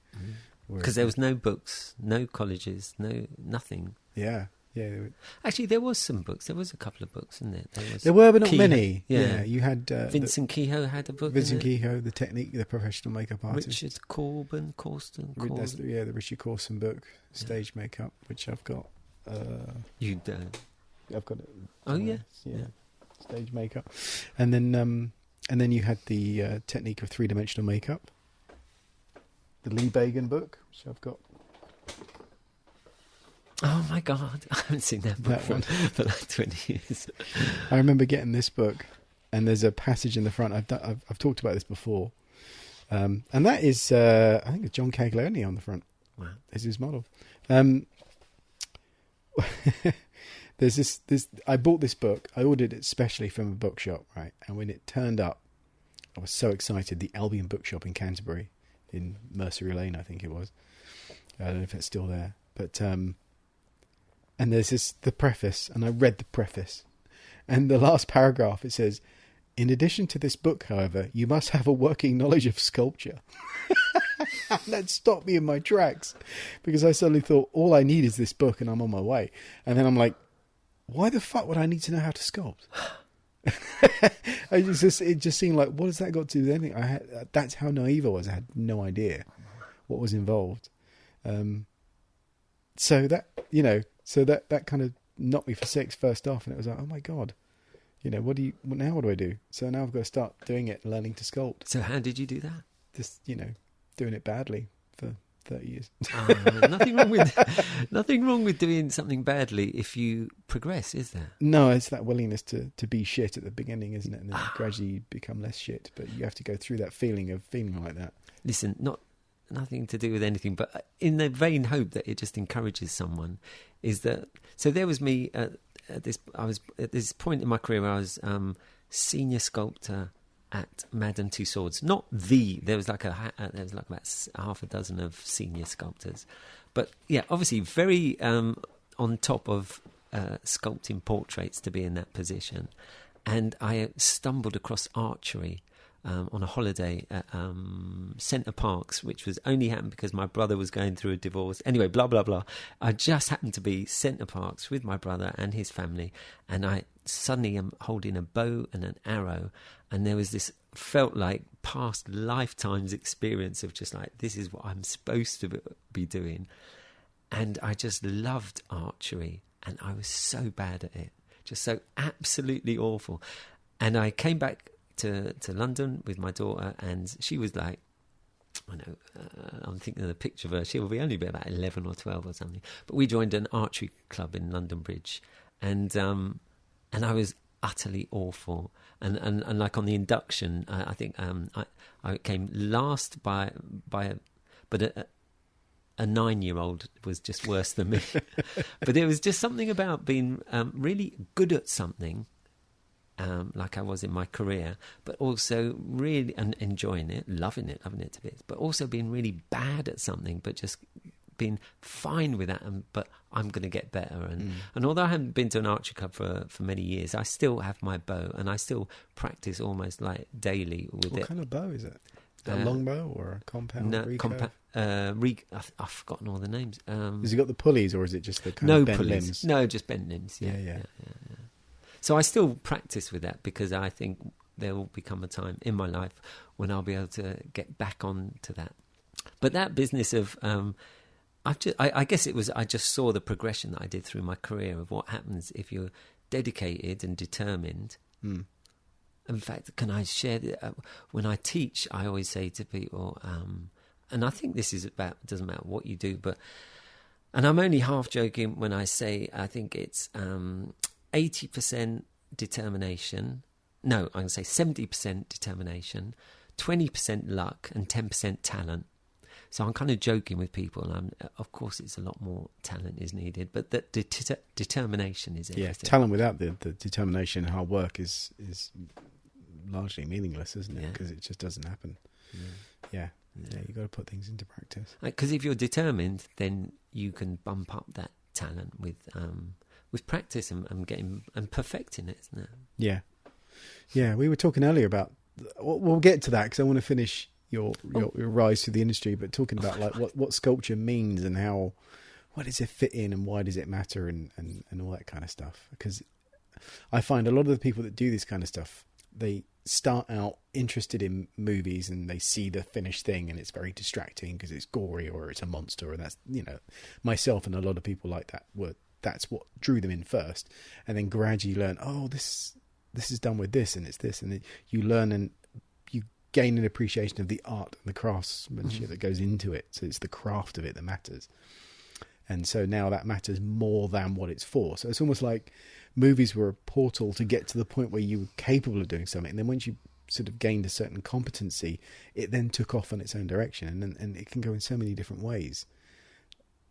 Because there was no books, no colleges, nothing. Yeah. Actually, there was some books. There was a couple of books, isn't there? There were, but not many. Yeah, you had Vincent Kehoe had a book. Vincent Kehoe, the professional makeup artist. Richard Corsten. That's the Richard Corsten book, Stage Makeup, which I've got. You don't. I've got it. Oh yeah. Stage makeup, and then you had the technique of 3-dimensional makeup. The Lee Bagan book, which I've got. Oh my God, I haven't seen that book for like 20 years. I remember getting this book, and there's a passage in the front. I've talked about this before, and that is I think it's John Caglioni on the front. Wow, is his model. There's this. I bought this book. I ordered it specially from a bookshop, right? And when it turned up, I was so excited. The Albion Bookshop in Canterbury, in Mercery Lane, I think it was. I don't know if it's still there, but. And there's the preface, and I read the preface. And the last paragraph, it says, "In addition to this book, however, you must have a working knowledge of sculpture." And that stopped me in my tracks, because I suddenly thought, all I need is this book and I'm on my way. And then I'm like, why the fuck would I need to know how to sculpt? It just seemed like, what has that got to do with anything? That's how naive I was. I had no idea what was involved. So that kind of knocked me for 6 first off, and it was like, oh my God, what do I do? So now I've got to start doing it, learning to sculpt. So how did you do that? Just, doing it badly for 30 years. Nothing wrong with doing something badly if you progress, is there? No, it's that willingness to be shit at the beginning, isn't it? And then gradually you become less shit, but you have to go through that feeling of feeling like that. Listen, nothing to do with anything, but in the vain hope that it just encourages someone, is that, so there was me I was at this point in my career where I was senior sculptor at Madame Tussauds. There was like about half a dozen of senior sculptors, but yeah, obviously very on top of sculpting portraits to be in that position. And I stumbled across archery on a holiday at Centre Parks, which was only happened because my brother was going through a divorce. Anyway, blah, blah, blah. I just happened to be Centre Parks with my brother and his family, and I suddenly am holding a bow and an arrow, and there was this, felt like past lifetimes experience of just like, this is what I'm supposed to be doing. And I just loved archery, and I was so bad at it, just so absolutely awful. And I came back to London with my daughter, and she was like, I'm thinking of the picture of her, she'll be only about 11 or 12 or something, but we joined an archery club in London Bridge, and I was utterly awful, and like on the induction, I think I came last by but a 9-year-old was just worse than me. But there was just something about being really good at something, like I was in my career, but also really enjoying it, loving it to bits, but also being really bad at something, but just being fine with that, but I'm going to get better. And although I haven't been to an archery club for many years, I still have my bow, and I still practice almost like daily with it. What kind of bow is it? A longbow or a compound? No, recurve? I've forgotten all the names. Has it got the pulleys, or is it just the kind No of bent pulleys. limbs? No, just bent limbs. Yeah. So I still practice with that because I think there will become a time in my life when I'll be able to get back on to that. But that business of, I guess it was, I just saw the progression that I did through my career of what happens if you're dedicated and determined. In fact, can I share that? When I teach, I always say to people, and I think this is about, it doesn't matter what you do, and I'm only half joking when I say I think it's 80% determination. No, I'm going to say 70% determination, 20% luck, and 10% talent. So I'm kind of joking with people. Of course, it's a lot more talent is needed, but that determination is everything. Yeah, talent without the determination and hard work is largely meaningless, isn't it? Because it just doesn't happen. Yeah, you've got to put things into practice. Because if you're determined, then you can bump up that talent with practice and getting and perfecting it, isn't it? Yeah. We were talking earlier about. We'll get to that because I want to finish your rise through the industry, but talking about like what sculpture means and how, what does it fit in and why does it matter and all that kind of stuff. Because I find a lot of the people that do this kind of stuff, they start out interested in movies and they see the finished thing and it's very distracting because it's gory or it's a monster, and that's, myself and a lot of people like that that's what drew them in first, and then gradually learn, this is done with this and it's this, and you learn and you gain an appreciation of the art and the craftsmanship that goes into it. So it's the craft of it that matters, and so now that matters more than what it's for. So it's almost like movies were a portal to get to the point where you were capable of doing something, and then once you sort of gained a certain competency, it then took off on its own direction, and it can go in so many different ways.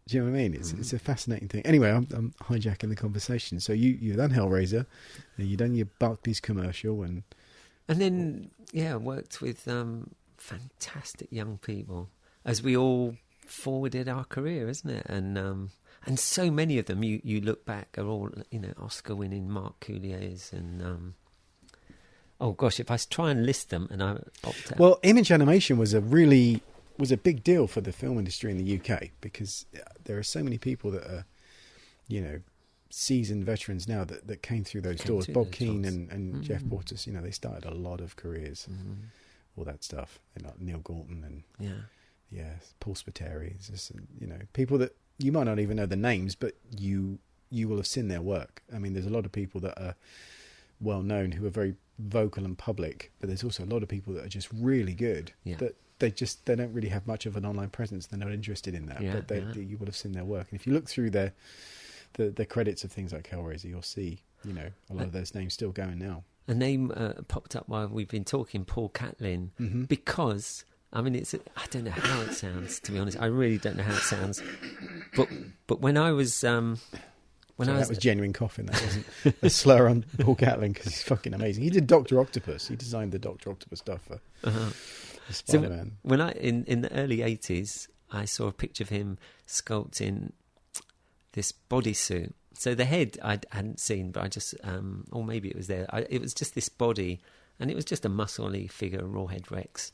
Do you know what I mean? It's a fascinating thing. Anyway, I'm hijacking the conversation. So you've done Hellraiser, and you've done your Barclays commercial, and then worked with fantastic young people as we all forwarded our career, isn't it? And so many of them, you look back, are all Oscar-winning Mark Couliers and if I try and list them, and I opt out. Well, image animation was a big deal for the film industry in the UK because there are so many people that are, seasoned veterans now that came through those doors. Bob Keane and Jeff Portis, they started a lot of careers, all that stuff. And like Neil Gorton and Paul Spiteri. It's just, people that you might not even know the names, but you will have seen their work. I mean, there's a lot of people that are well known who are very vocal and public, but there's also a lot of people that are just really good that they don't really have much of an online presence. They're not interested in that, but you would have seen their work. And if you look through the credits of things like Hellraiser, you'll see a lot of those names still going now. A name popped up while we've been talking, Paul Catlin, because I don't know how it sounds, to be honest. I really don't know how it sounds. But when I was that was genuine coughing. That wasn't a slur on Paul Catlin, because he's fucking amazing. He did Dr. Octopus. He designed the Dr. Octopus stuff for Spider-Man. So when in the early 80s, I saw a picture of him sculpting this bodysuit. So the head I hadn't seen, but I just, or maybe it was there. It was just this body, and it was just a muscly figure, Rawhead Rex.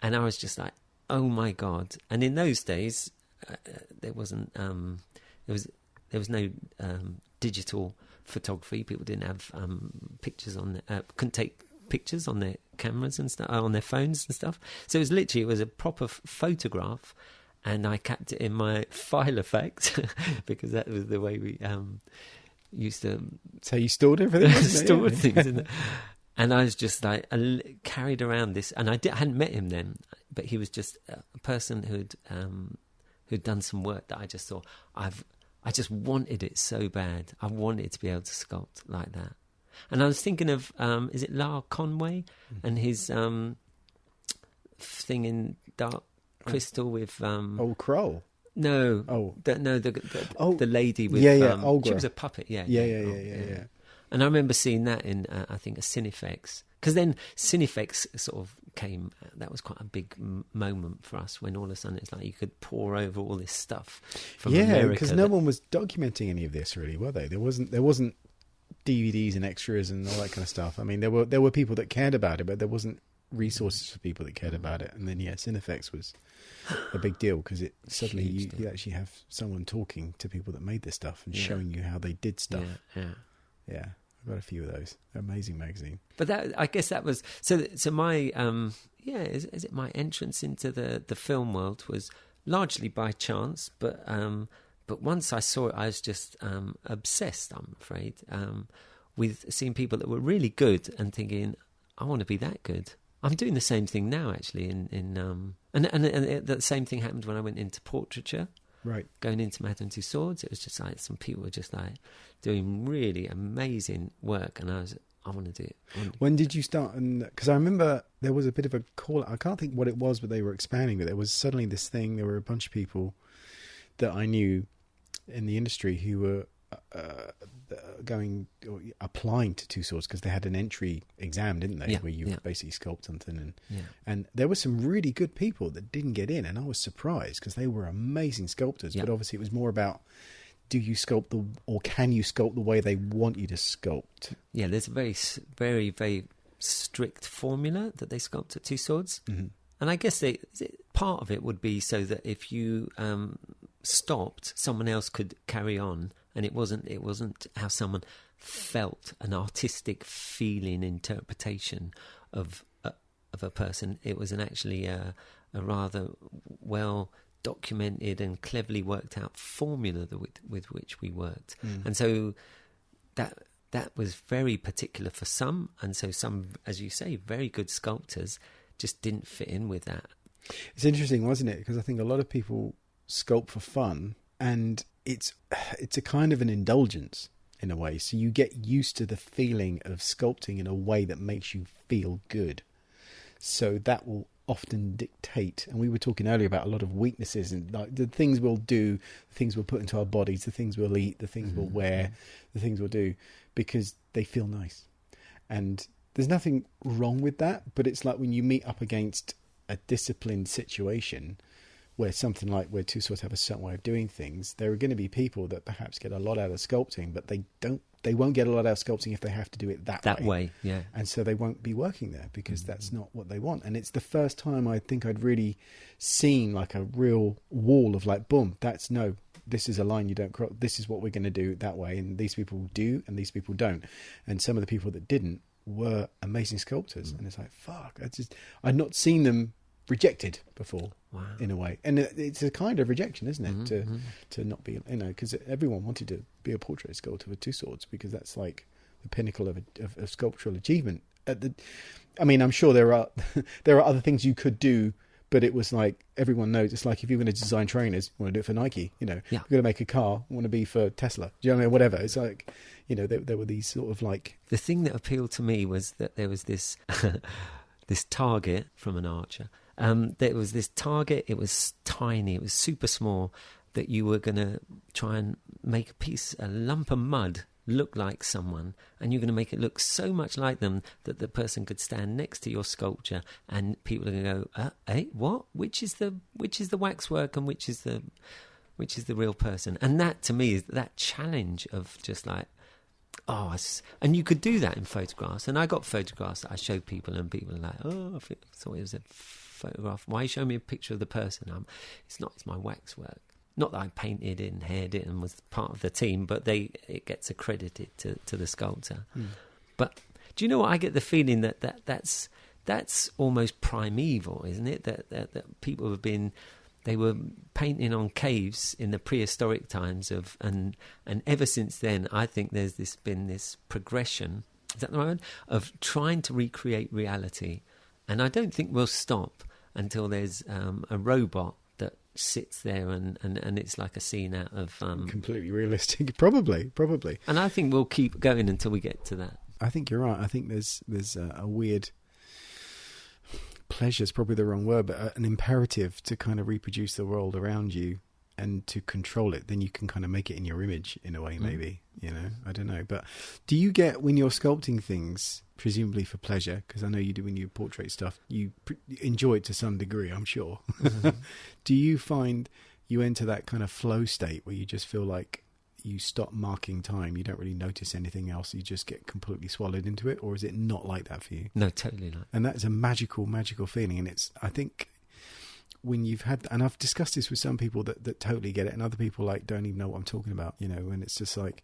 And I was just like, oh my God. And in those days, there wasn't, there was no digital photography. People didn't have pictures on couldn't take pictures on their cameras and stuff, on their phones and stuff. So it was a proper photograph, and I kept it in my file effect because that was the way we used to. So you stored everything? Stored things in there. And I was just like carried around this, and I hadn't met him then, but he was just a person who'd done some work that I just thought I just wanted it so bad. I wanted to be able to sculpt like that. And I was thinking of, is it Lar Conway and his thing in Dark Crystal with... Old Kroll? No. Oh. The lady with... Olga. She was a puppet, yeah. Yeah. And I remember seeing that in, I think, a Cinefex. Because then Cinefex sort of came... That was quite a big moment for us, when all of a sudden it's like you could pour over all this stuff from America. Yeah, because no one was documenting any of this, really, were they? There wasn't DVDs and extras and all that kind of stuff. I mean, there were people that cared about it, but there wasn't resources for people that cared about it. And then, Cinefex was a big deal because it suddenly you actually have someone talking to people that made this stuff and showing you how they did stuff. Yeah. I've got a few of those. They're amazing magazine. But I guess that was so my is it my entrance into the film world was largely by chance, but once I saw it, I was just obsessed, I'm afraid, with seeing people that were really good and thinking, I want to be that good. I'm doing the same thing now, actually. And the same thing happened when I went into portraiture. Right. Going into Madame Tussauds, it was just like some people were just like doing really amazing work, and I want to do it. When did you start? Because I remember there was a bit of a call. I can't think what it was, but they were expanding. But there was suddenly this thing. There were a bunch of people that I knew in the industry who were applying to Tussauds because they had an entry exam, didn't they? Where you basically sculpt something, and there were some really good people that didn't get in, and I was surprised because they were amazing sculptors. But obviously, it was more about, do you sculpt or can you sculpt the way they want you to sculpt? Yeah, there's a very, very, very strict formula that they sculpt at Tussauds, and I guess part of it would be so that if you stopped, someone else could carry on. And it wasn't how someone felt, an artistic feeling interpretation of a person. It was actually a rather well documented and cleverly worked out formula with which we worked. And so that was very particular for some, and so some, as you say, very good sculptors just didn't fit in with that. It's interesting, wasn't it? Because I think a lot of people sculpt for fun, and it's a kind of an indulgence in a way. So you get used to the feeling of sculpting in a way that makes you feel good. So that will often dictate. And we were talking earlier about a lot of weaknesses and like the things we'll do, the things we'll put into our bodies, the things we'll eat, the things we'll wear, the things we'll do, because they feel nice. And there's nothing wrong with that, but it's like when you meet up against a disciplined situation where something like where Tussauds have a certain way of doing things, there are going to be people that perhaps get a lot out of sculpting, but they won't get a lot out of sculpting if they have to do it that way. Yeah. And so they won't be working there because that's not what they want. And it's the first time I think I'd really seen like a real wall of like, boom, this is a line you don't cross. This is what we're going to do that way. And these people do, and these people don't. And some of the people that didn't were amazing sculptors. And it's like, fuck, I'd not seen them rejected before. Wow. In a way, and it's a kind of rejection, isn't it, to not be, because everyone wanted to be a portrait sculptor with Tussauds because that's like the pinnacle of sculptural achievement. I'm sure there are other things you could do, but it was like everyone knows. It's like if you're going to design trainers, you want to do it for Nike. You're going to make a car, you want to be for Tesla. Do you know what I mean? Whatever. It's like there were these sort of like, the thing that appealed to me was that there was this this target from an archer. There was this target, it was tiny, it was super small, that you were going to try and make a lump of mud look like someone, and you're going to make it look so much like them that the person could stand next to your sculpture and people are going to go, what? Which is the waxwork and which is the real person? And that to me is that challenge of just like, and you could do that in photographs. And I got photographs that I showed people and people are like, I thought it was a photograph. Why show me a picture of the person? It's my waxwork. Not that I painted it and haired it and was part of the team, but it gets accredited to the sculptor. But do you know what? I get the feeling that's almost primeval, isn't it? That people they were painting on caves in the prehistoric times and ever since then, I think there's been this progression. Is that the right word? Of trying to recreate reality, and I don't think we'll stop until there's a robot that sits there and it's like a scene out of completely realistic. Probably. And I think we'll keep going until we get to that. I think you're right. I think there's a weird pleasure is probably the wrong word, but an imperative to kind of reproduce the world around you and to control it. Then you can kind of make it in your image in a way, maybe, I don't know. But do you get, when you're sculpting things, presumably for pleasure, because I know you do when you portrait stuff, you enjoy it to some degree, I'm sure. Do you find you enter that kind of flow state where you just feel like you stop marking time, you don't really notice anything else, you just get completely swallowed into it? Or is it not like that for you? No, totally not. And that's a magical feeling. And I think when you've had, and I've discussed this with some people that totally get it, and other people like don't even know what I'm talking about, and it's just like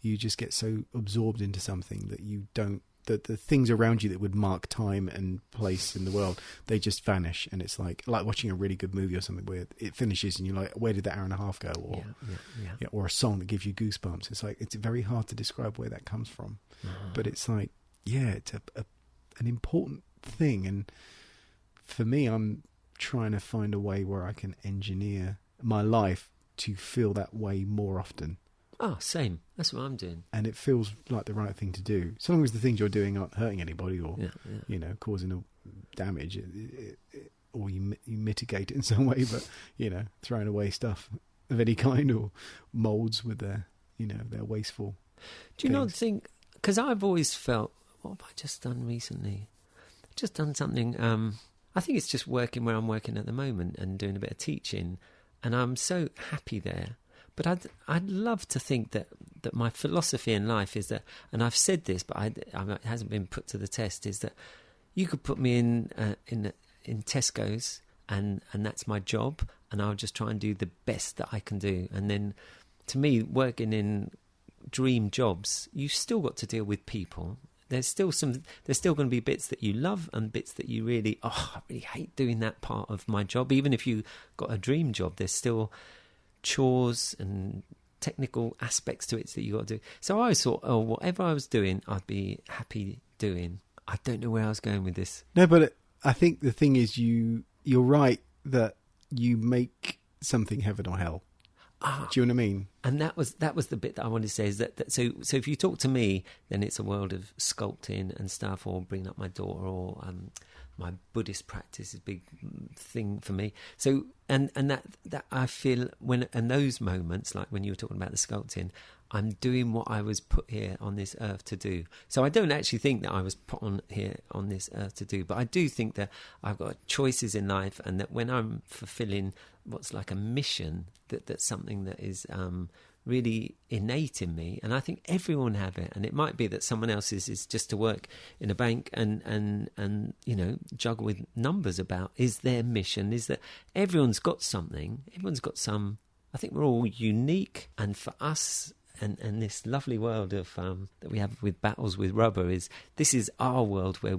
you just get so absorbed into something that you don't, the things around you that would mark time and place in the world, they just vanish. And it's like watching a really good movie or something where it finishes and you're like, where did that hour and a half go? Or or a song that gives you goosebumps. It's like, it's very hard to describe where that comes from. But it's like, it's an important thing. And for me, I'm trying to find a way where I can engineer my life to feel that way more often. Oh, same. That's what I'm doing. And it feels like the right thing to do. So long as the things you're doing aren't hurting anybody or, causing damage, or you mitigate it in some way, but, throwing away stuff of any kind, or moulds with their wasteful Do you things. not think, because I've always felt, what have I just done recently? I've just done something, I think it's just working where I'm working at the moment and doing a bit of teaching, and I'm so happy there. But I'd love to think that my philosophy in life is that, and I've said this, but it hasn't been put to the test, is that you could put me in Tesco's and that's my job, and I'll just try and do the best that I can do. And then, to me, working in dream jobs, you've still got to deal with people. There's still going to be bits that you love and bits that you really, I really hate doing that part of my job. Even if you got a dream job, there's still chores and technical aspects to it that you got to do. So I always thought, whatever I was doing, I'd be happy doing. I don't know where I was going with this. No, but I think the thing is, you're right that you make something heaven or hell. Do you know what I mean? And that was the bit that I wanted to say, is that so if you talk to me, then it's a world of sculpting and stuff, or bringing up my daughter, or my Buddhist practice is a big thing for me. So and that I feel and those moments, like when you were talking about the sculpting, I'm doing what I was put here on this earth to do. So I don't actually think that I was put on here on this earth to do, but I do think that I've got choices in life, and that when I'm fulfilling what's like a mission, that's something that is really innate in me, and I think everyone have it. And it might be that someone else's is just to work in a bank and juggle with numbers about is their mission. Is that everyone's got something, everyone's got some. I think we're all unique, and for us, and this lovely world of that we have with Battles with Rubber, this is our world where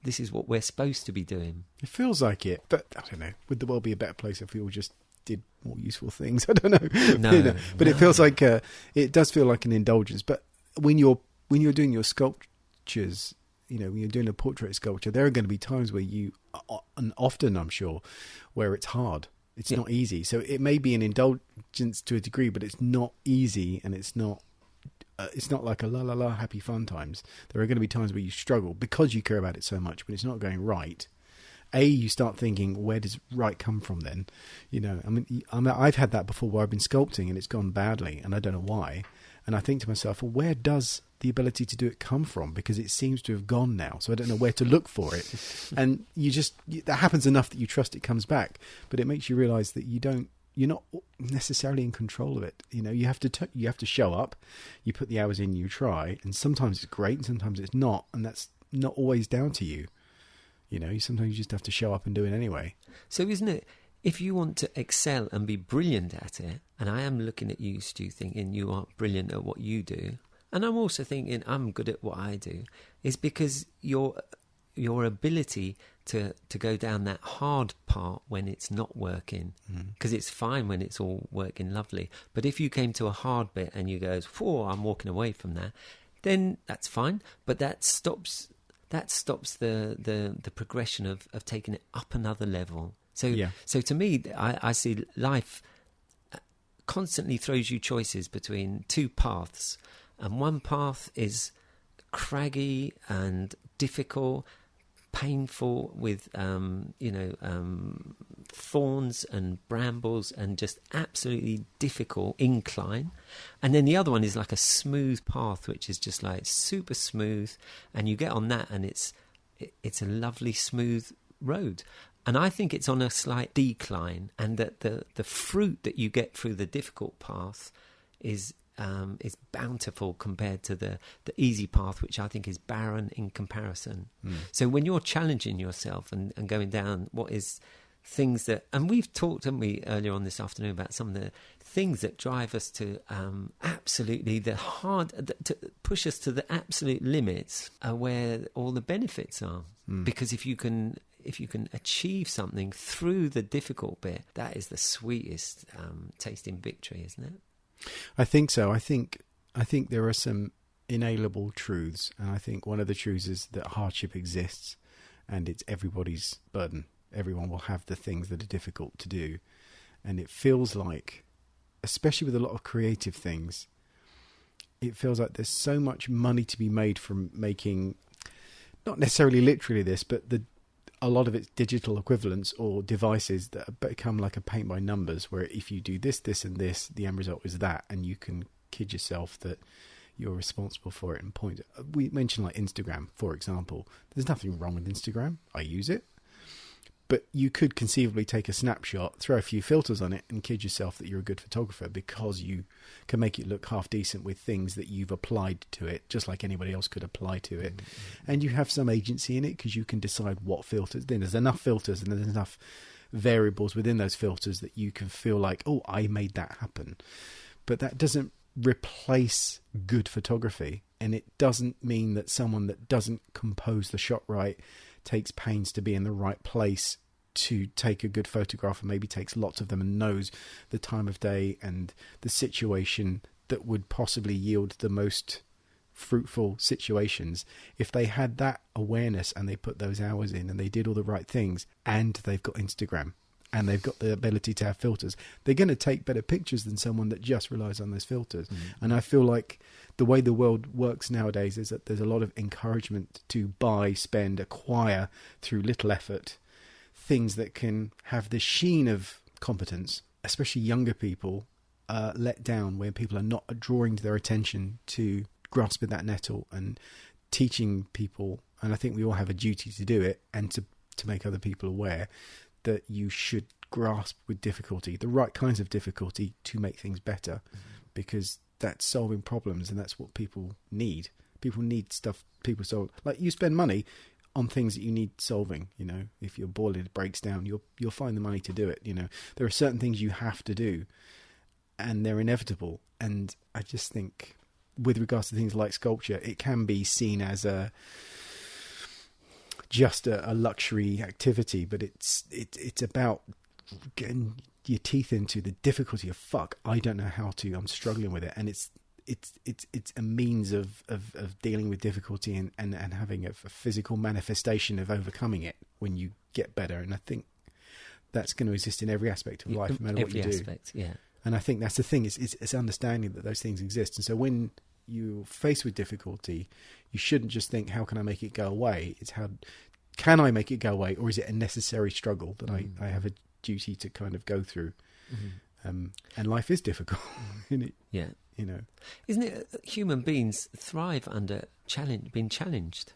this is what we're supposed to be doing. It feels like it, but I don't know. Would the world be a better place if we all just did more useful things? I don't know. No, but it feels like it does feel like an indulgence. But when you're doing your sculptures, when you're doing a portrait sculpture, there are going to be times where and often I'm sure, where it's hard. It's not easy. So it may be an indulgence to a degree, but it's not easy, and it's not like a la happy fun times. There are going to be times where you struggle because you care about it so much. When it's not going right, you start thinking, where does right come from then? I've had that before, where I've been sculpting and it's gone badly, and I don't know why. And I think to myself, well, where does the ability to do it come from? Because it seems to have gone now, so I don't know where to look for it. And that happens enough that you trust it comes back, but it makes you realise that you're not necessarily in control of it. You have to show up, you put the hours in, you try, and sometimes it's great and sometimes it's not, and that's not always down to you. Sometimes you just have to show up and do it anyway. So isn't it, if you want to excel and be brilliant at it, and I am looking at you, Stu, thinking you are brilliant at what you do, and I'm also thinking I'm good at what I do, is because your ability to go down that hard part when it's not working, because it's fine when it's all working lovely, but if you came to a hard bit and you go, I'm walking away from that, then that's fine, but that stops the progression of taking it up another level. So to me, I see life constantly throws you choices between two paths, and one path is craggy and difficult, painful, with thorns and brambles and just absolutely difficult incline, and then the other one is like a smooth path, which is just like super smooth, and you get on that and it's a lovely smooth road. And I think it's on a slight decline, and that the fruit that you get through the difficult path is is bountiful compared to the easy path, which I think is barren in comparison. So when you're challenging yourself and going down what is things that, and we've talked, haven't we, earlier on this afternoon about some of the things that drive us to absolutely to push us to the absolute limits are where all the benefits are. Because if you can achieve something through the difficult bit, that is the sweetest tasting victory, isn't it? I think so. I think there are some inalienable truths, and I think one of the truths is that hardship exists, and it's everybody's burden. Everyone will have the things that are difficult to do, and it feels like, especially with a lot of creative things, it feels like there's so much money to be made from making, not necessarily literally this, but a lot of its digital equivalents or devices that have become like a paint by numbers, where if you do this, this and this, the end result is that, and you can kid yourself that you're responsible for it and point. We mentioned like Instagram, for example. There's nothing wrong with Instagram. I use it. But you could conceivably take a snapshot, throw a few filters on it, and kid yourself that you're a good photographer because you can make it look half decent with things that you've applied to it, just like anybody else could apply to it. And you have some agency in it because you can decide what filters. Then there's enough filters and there's enough variables within those filters that you can feel like, oh, I made that happen. But that doesn't replace good photography. And it doesn't mean that someone that doesn't compose the shot right takes pains to be in the right place to take a good photograph, and maybe takes lots of them and knows the time of day and the situation that would possibly yield the most fruitful situations. If they had that awareness and they put those hours in and they did all the right things, and they've got Instagram and they've got the ability to have filters, they're going to take better pictures than someone that just relies on those filters. And I feel like the way the world works nowadays is that there's a lot of encouragement to buy, spend, acquire through little effort things that can have the sheen of competence. Especially younger people let down when people are not drawing their attention to grasping that nettle and teaching people. And I think we all have a duty to do it, and to make other people aware that you should grasp with difficulty, the right kinds of difficulty, to make things better, because that's solving problems, and that's what people need. People need stuff people solve. Like, you spend money on things that you need solving. You know, if your boiler breaks down, you'll find the money to do it. You know, there are certain things you have to do, and they're inevitable. And I just think, with regards to things like sculpture, it can be seen as just a luxury activity, but it's about getting your teeth into the difficulty of, fuck, I don't know how to, I'm struggling with it. And it's a means of dealing with difficulty and having a physical manifestation of overcoming it when you get better. And I think that's going to exist in every aspect of life, no matter what you do. Yeah. And I think that's the thing, it's understanding that those things exist. And so when you're faced with difficulty, you shouldn't just think, how can I make it go away? It's how can I make it go away? Or is it a necessary struggle that I have a duty to kind of go through? And life is difficult. Isn't it? Yeah. You know, isn't it, human beings thrive under being challenged?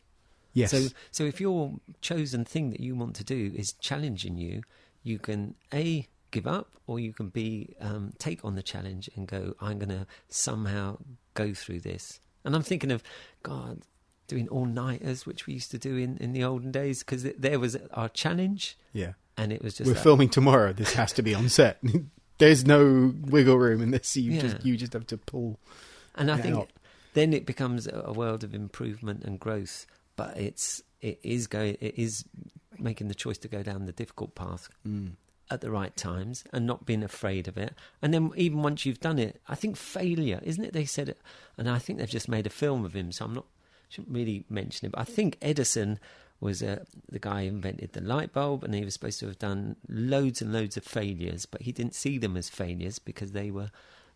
Yes. So if your chosen thing that you want to do is challenging you, you can A, give up, or you can B, take on the challenge and go, I'm going to somehow go through this. And I'm thinking of, God, doing all-nighters, which we used to do in the olden days, because there was our challenge. Yeah. And it was just, we're filming tomorrow, this has to be on set. There's no wiggle room in this. You just have to pull. And I think out. Then it becomes a world of improvement and growth. But it is making the choice to go down the difficult path at the right times and not being afraid of it. And then even once you've done it, I think failure, isn't it? They said it, and I think they've just made a film of him, so shouldn't really mention it. But I think Edison was the guy who invented the light bulb, and he was supposed to have done loads and loads of failures, but he didn't see them as failures because they were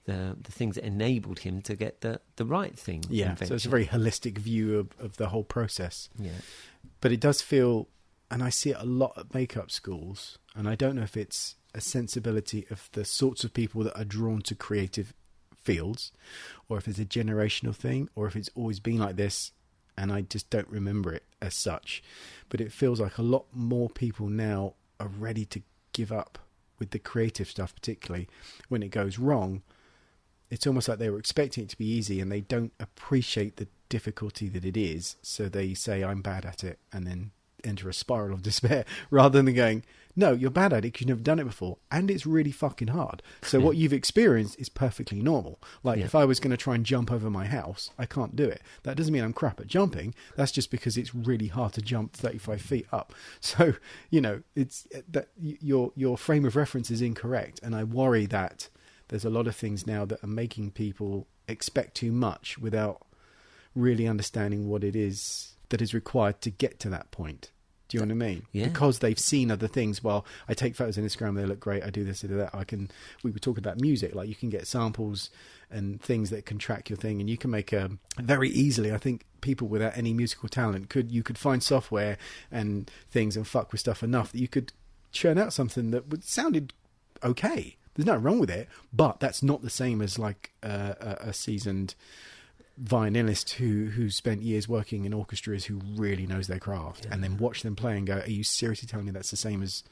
the things that enabled him to get the right thing. Yeah, invented. So it's a very holistic view of the whole process. Yeah. But it does feel, and I see it a lot at makeup schools, and I don't know if it's a sensibility of the sorts of people that are drawn to creative fields, or if it's a generational thing, or if it's always been like this, and I just don't remember it as such. But it feels like a lot more people now are ready to give up with the creative stuff, particularly when it goes wrong. it's almost like they were expecting it to be easy and they don't appreciate the difficulty that it is. So they say, I'm bad at it, and then enter a spiral of despair rather than going, no, you're bad at it because you've never done it before and it's really fucking hard. So what you've experienced is perfectly normal. Like if I was going to try and jump over my house, I can't do it. That doesn't mean I'm crap at jumping. That's just because it's really hard to jump 35 feet up. So, you know, it's that your frame of reference is incorrect. And I worry that there's a lot of things now that are making people expect too much without really understanding what it is that is required to get to that point. Do you know what I mean? Yeah. Because they've seen other things. Well, I take photos on Instagram, they look great. I do this, I do that. We were talking about music, like you can get samples and things that can track your thing, and you can make very easily. I think people without any musical talent you could find software and things and fuck with stuff enough that you could churn out something that sounded okay. There's nothing wrong with it, but that's not the same as like a seasoned violinist who spent years working in orchestras, who really knows their craft, and then watch them play and go, are you seriously telling me that's the same as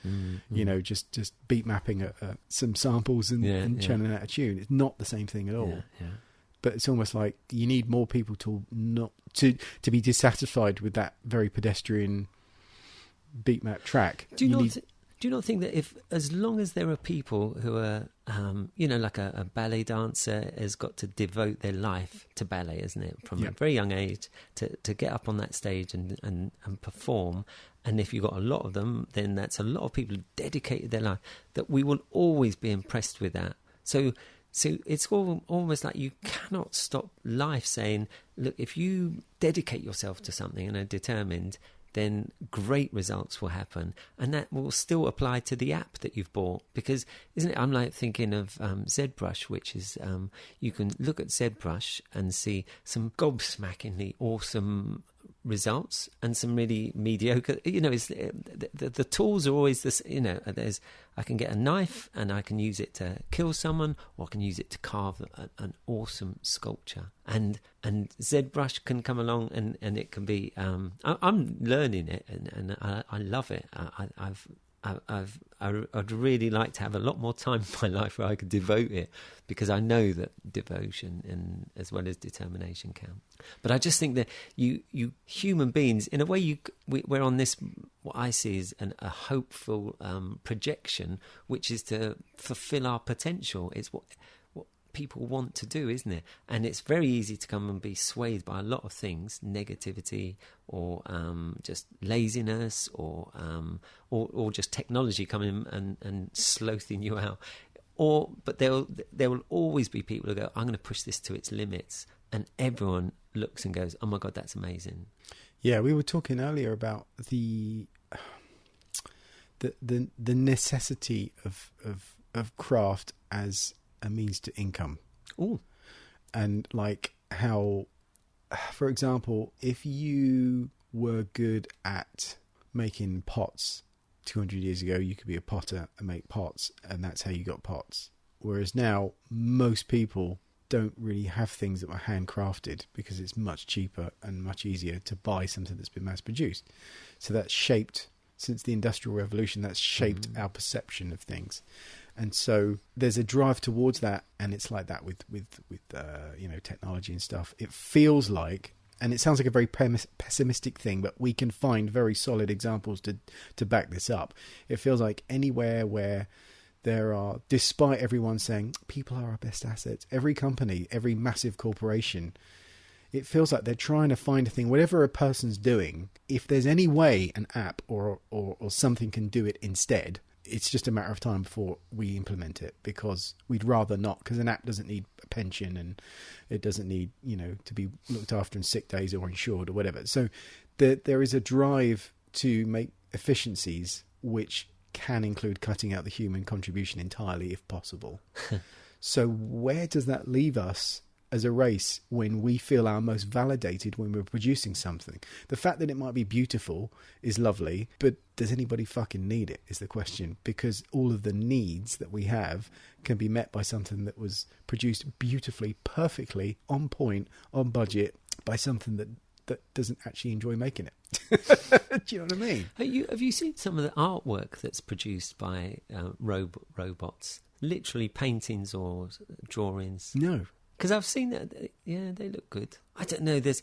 you know, just beat mapping some samples and churning out a tune? It's not the same thing at all. But it's almost like you need more people to be dissatisfied with that very pedestrian beat map track. Do you not think that as long as there are people who are, you know, like a ballet dancer has got to devote their life to ballet, isn't it? From a very young age to get up on that stage and perform. And if you've got a lot of them, then that's a lot of people who dedicated their life, that we will always be impressed with that. So it's almost like you cannot stop life saying, look, if you dedicate yourself to something and are determined, then great results will happen. And that will still apply to the app that you've bought. Because, isn't it, I'm like thinking of ZBrush, which is, you can look at ZBrush and see some gobsmackingly awesome results and some really mediocre. You know, it's the tools are always this. You know, I can get a knife and I can use it to kill someone, or I can use it to carve an awesome sculpture. And ZBrush can come along and it can be. I'm learning it and I love it. I'd really like to have a lot more time in my life where I could devote it, because I know that devotion and as well as determination count. But I just think that you human beings, in a way, we're on this, what I see is a hopeful projection, which is to fulfill our potential. It's what people want to do, isn't it? And it's very easy to come and be swayed by a lot of things, negativity or just laziness or just technology coming and slothing you out. But there will always be people who go, I'm going to push this to its limits, and everyone looks and goes, oh my God, that's amazing. Yeah, we were talking earlier about the necessity of craft as a means to income. Ooh. And like how, for example, if you were good at making pots 200 years ago, you could be a potter and make pots, and that's how you got pots. Whereas now, most people don't really have things that were handcrafted, because it's much cheaper and much easier to buy something that's been mass produced. So that's shaped, since the Industrial Revolution, that's shaped our perception of things. And so there's a drive towards that, and it's like that with you know, technology and stuff. It feels like, and it sounds like a very pessimistic thing, but we can find very solid examples to back this up. It feels like anywhere where there are, despite everyone saying people are our best assets, every company, every massive corporation, it feels like they're trying to find a thing, whatever a person's doing, if there's any way an app or something can do it instead, it's just a matter of time before we implement it, because we'd rather not, because an app doesn't need a pension and it doesn't need, you know, to be looked after in sick days or insured or whatever. So there is a drive to make efficiencies which can include cutting out the human contribution entirely if possible. So where does that leave us as a race when we feel our most validated when we're producing something? The fact that it might be beautiful is lovely, but does anybody fucking need it is the question, because all of the needs that we have can be met by something that was produced beautifully, perfectly, on point, on budget, by something that doesn't actually enjoy making it. Do you know what I mean? Have you seen some of the artwork that's produced by robots? literally paintings or drawings? No. Because I've seen that, yeah, they look good. I don't know. There's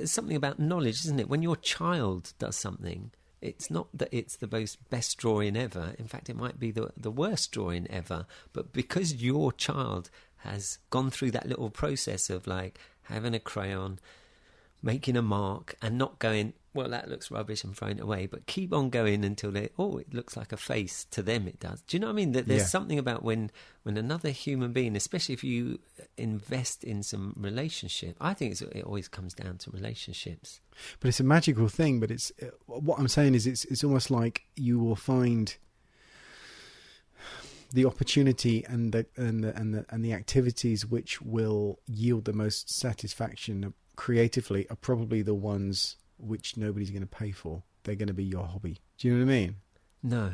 something about knowledge, isn't it? When your child does something, it's not that it's the best drawing ever. In fact, it might be the worst drawing ever. But because your child has gone through that little process of like having a crayon, making a mark, and not going, well, that looks rubbish, and throwing it away, but keep on going until it looks like a face. To them it does. Do you know what I mean? That there's something about when another human being, especially if you invest in some relationship, I think it always comes down to relationships. But it's a magical thing. But it's what I'm saying is it's almost like you will find the opportunity and the activities which will yield the most satisfaction creatively are probably the ones which nobody's going to pay for. They're going to be your hobby. Do you know what I mean? No.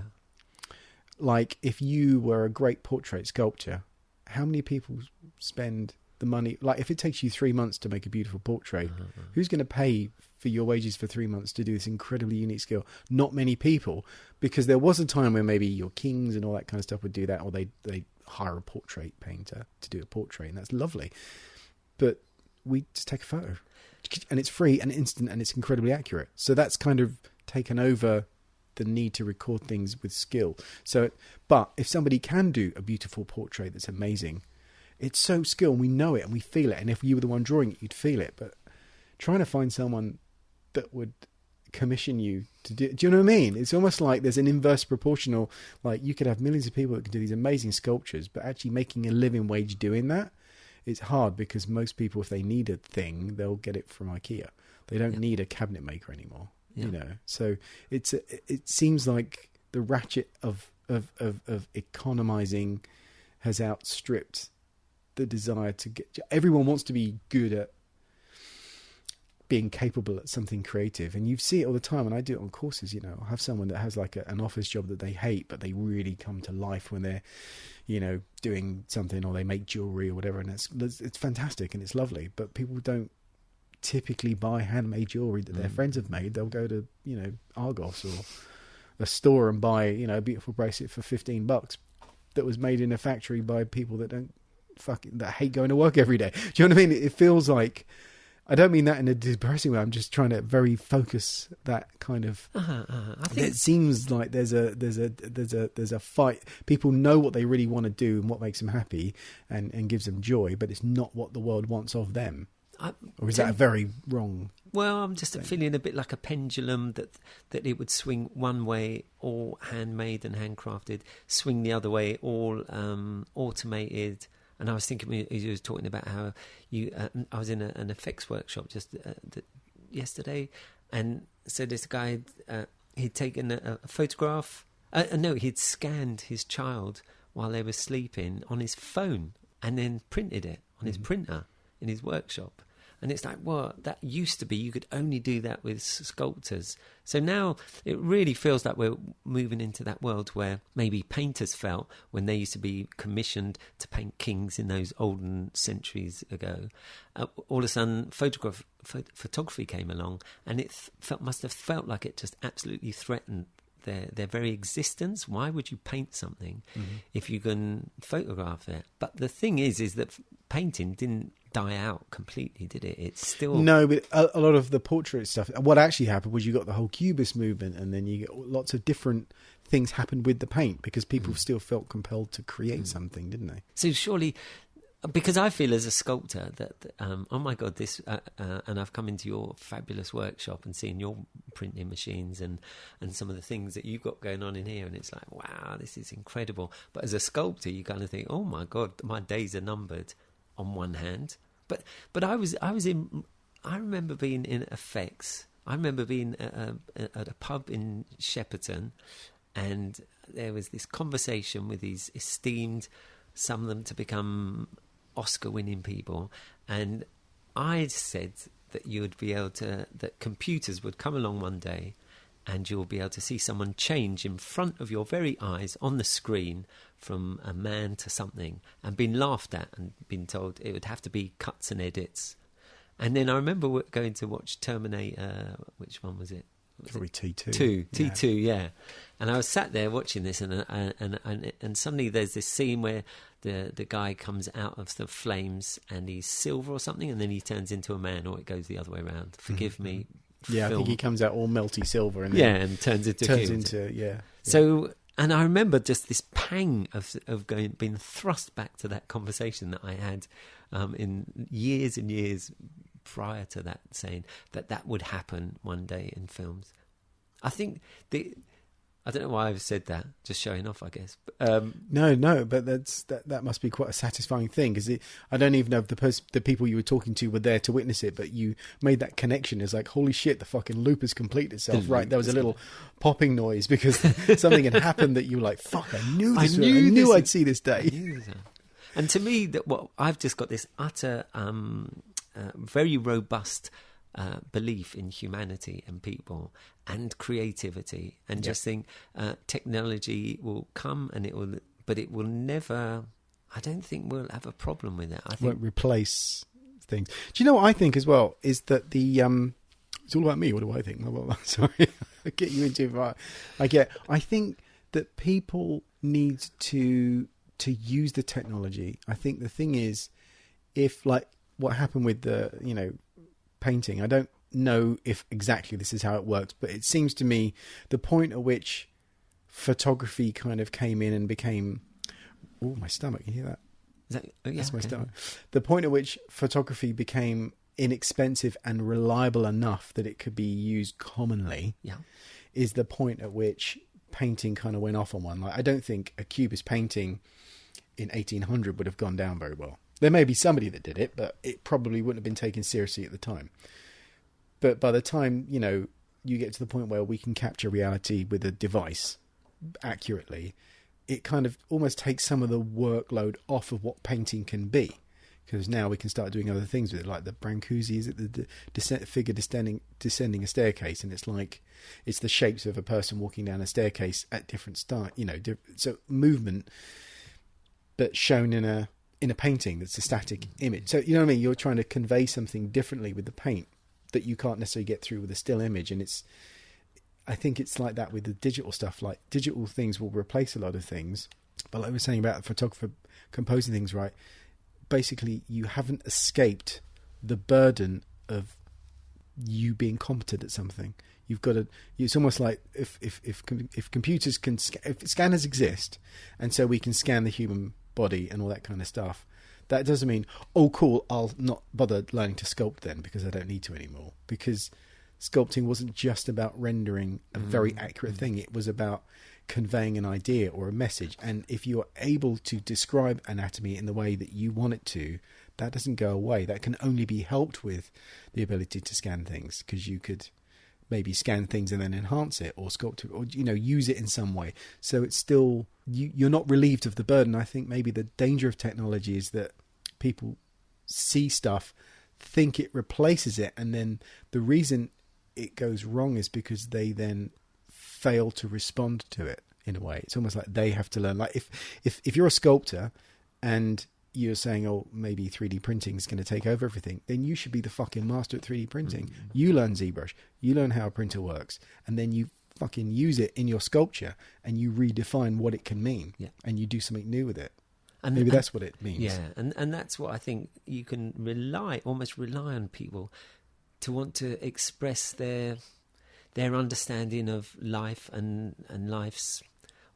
Like if you were a great portrait sculptor, how many people spend the money? Like if it takes you 3 months to make a beautiful portrait, who's going to pay for your wages for 3 months to do this incredibly unique skill? Not many people, because there was a time where maybe your kings and all that kind of stuff would do that, or they hire a portrait painter to do a portrait, and that's lovely. But we just take a photo, and it's free and instant, and it's incredibly accurate. So that's kind of taken over the need to record things with skill. So, but if somebody can do a beautiful portrait that's amazing, it's so skilled, and we know it and we feel it. And if you were the one drawing it, you'd feel it. But trying to find someone that would commission you to do you know what I mean? It's almost like there's an inverse proportional, like you could have millions of people that can do these amazing sculptures, but actually making a living wage doing that, it's hard, because most people, if they need a thing, they'll get it from IKEA. They don't need a cabinet maker anymore, you know. So it seems like the ratchet of economizing has outstripped the desire to get. Everyone wants to be good at being capable at something creative, and you see it all the time. And I do it on courses. You know, I have someone that has like an office job that they hate, but they really come to life when they're, you know, doing something, or they make jewelry or whatever, and it's fantastic and it's lovely. But people don't typically buy handmade jewelry that their friends have made. They'll go to, you know, Argos or a store and buy, you know, a beautiful bracelet for $15 that was made in a factory by people that that hate going to work every day. Do you know what I mean? It feels like, I don't mean that in a depressing way. I'm just trying to very focus that kind of. I think it seems like there's a fight. People know what they really want to do and what makes them happy and gives them joy, but it's not what the world wants of them. Or is that a very wrong? Well, I'm just feeling a bit like a pendulum that it would swing one way, all handmade and handcrafted, swing the other way, all automated. And I was thinking, he was talking about how I was in an effects workshop just yesterday, and so this guy, he'd taken a photograph. No, he'd scanned his child while they were sleeping on his phone, and then printed it on his printer in his workshop. And it's like, well, that used to be, you could only do that with sculptors. So now it really feels like we're moving into that world where maybe painters felt when they used to be commissioned to paint kings in those olden centuries ago. All of a sudden, photography came along, and it must have felt like it just absolutely threatened their very existence. Why would you paint something if you can photograph it? But the thing is that painting didn't die out completely, did it? It's still... No, but a lot of the portrait stuff, what actually happened was you got the whole Cubist movement, and then you get lots of different things happened with the paint, because people still felt compelled to create something, didn't they? So surely... Because I feel as a sculptor that, oh my God, this, and I've come into your fabulous workshop and seen your printing machines and some of the things that you've got going on in here, and it's like, wow, this is incredible. But as a sculptor, you kind of think, oh my God, my days are numbered on one hand. But I remember being in effects. I remember being at a pub in Shepperton, and there was this conversation with these esteemed, some of them to become Oscar-winning people, and I said that you would be able to, that computers would come along one day and you'll be able to see someone change in front of your very eyes on the screen from a man to something, and been laughed at and been told it would have to be cuts and edits. And then I remember going to watch Terminator, which one was it? Probably T2. T2, yeah. And I was sat there watching this, and suddenly there's this scene where the guy comes out of the flames and he's silver or something, and then he turns into a man, or it goes the other way around. Forgive me. Yeah, film. I think he comes out all melty silver, and then and turns into yeah. So, and I remember just this pang of being thrust back to that conversation that I had in years and years prior to that, saying that would happen one day in films. I think I don't know why I've said that, just showing off, I guess. No, but that must be quite a satisfying thing, because I don't even know if the people you were talking to were there to witness it, but you made that connection. It's like, holy shit, the fucking loop has completed itself. Right, there was a little popping noise because something had happened that you were like, fuck, I knew I'd see this day. And to me, I've just got this utter, very robust belief in humanity and people and creativity, and just think technology will come and it will never. I don't think we'll have a problem with it. I think won't replace things. Do you know what I think as well is that the it's all about me. What do I think? Well, sorry, I get you into it. I think that people need to use the technology. I think the thing is, if like what happened with the painting, I don't know if exactly this is how it works, but it seems to me the point at which photography kind of came in and became my stomach, you hear that? That's my stomach. The point at which photography became inexpensive and reliable enough that it could be used commonly is the point at which painting kind of went off on one. Like, I don't think a cubist painting in 1800 would have gone down very well. There may be somebody that did it, but it probably wouldn't have been taken seriously at the time. But by the time, you get to the point where we can capture reality with a device accurately, it kind of almost takes some of the workload off of what painting can be. Because now we can start doing other things with it, like the Brâncuși, is it the figure descending a staircase, and it's like, it's the shapes of a person walking down a staircase at different so movement, but shown in a painting that's a static image. So, you know what I mean? You're trying to convey something differently with the paint that you can't necessarily get through with a still image. And I think it's like that with the digital stuff. Like, digital things will replace a lot of things. But like we were saying about the photographer composing things, right? Basically, you haven't escaped the burden of you being competent at something. You've got to. It's almost like if computers can, if scanners exist, and so we can scan the human body and all that kind of stuff. That doesn't mean, oh, cool, I'll not bother learning to sculpt then because I don't need to anymore. Because sculpting wasn't just about rendering a very accurate thing. It was about conveying an idea or a message. And if you're able to describe anatomy in the way that you want it to, that doesn't go away. That can only be helped with the ability to scan things, because you could maybe scan things and then enhance it or sculpt it, or use it in some way. So it's still, you're not relieved of the burden. I think maybe the danger of technology is that people see stuff, think it replaces it, and then the reason it goes wrong is because they then fail to respond to it in a way. It's almost like they have to learn. Like if you're a sculptor and you're saying, oh, maybe 3D printing is going to take over everything, then you should be the fucking master at 3D printing. You learn ZBrush, you learn how a printer works, and then you fucking use it in your sculpture and you redefine what it can mean, and you do something new with it. And maybe that's what it means. Yeah, and that's what I think you can almost rely on people to want to express their understanding of life and life's,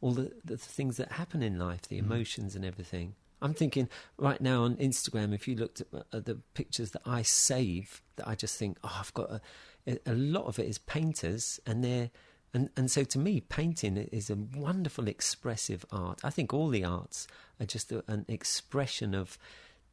all the things that happen in life, the emotions and everything. I'm thinking right now on Instagram, if you looked at the pictures that I save, that I just think, I've got a lot of it is painters, and so to me, painting is a wonderful expressive art. I think all the arts are just an expression of,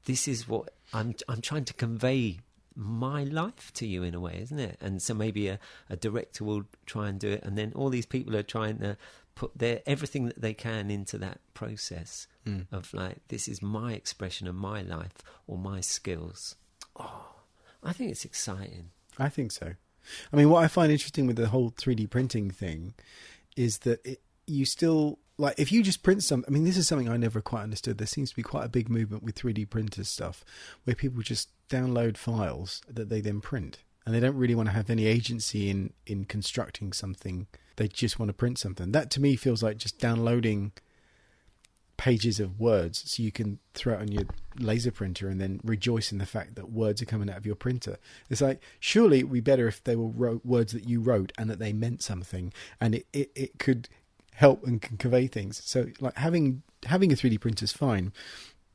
this is what I'm trying to convey my life to you in a way, isn't it? And so maybe a director will try and do it, and then all these people are trying to put everything that they can into that process of like, this is my expression of my life or my skills. I think it's exciting. I think so. I mean, what I find interesting with the whole 3D printing thing is that you still, like, if you just print something, I mean, this is something I never quite understood. There seems to be quite a big movement with 3D printers stuff where people just download files that they then print. and they don't really want to have any agency in constructing something. They just want to print something. That to me feels like just downloading pages of words so you can throw it on your laser printer and then rejoice in the fact that words are coming out of your printer. It's like, surely it would be better if they were words that you wrote and that they meant something, and it could help and can convey things. So like having a 3D printer is fine,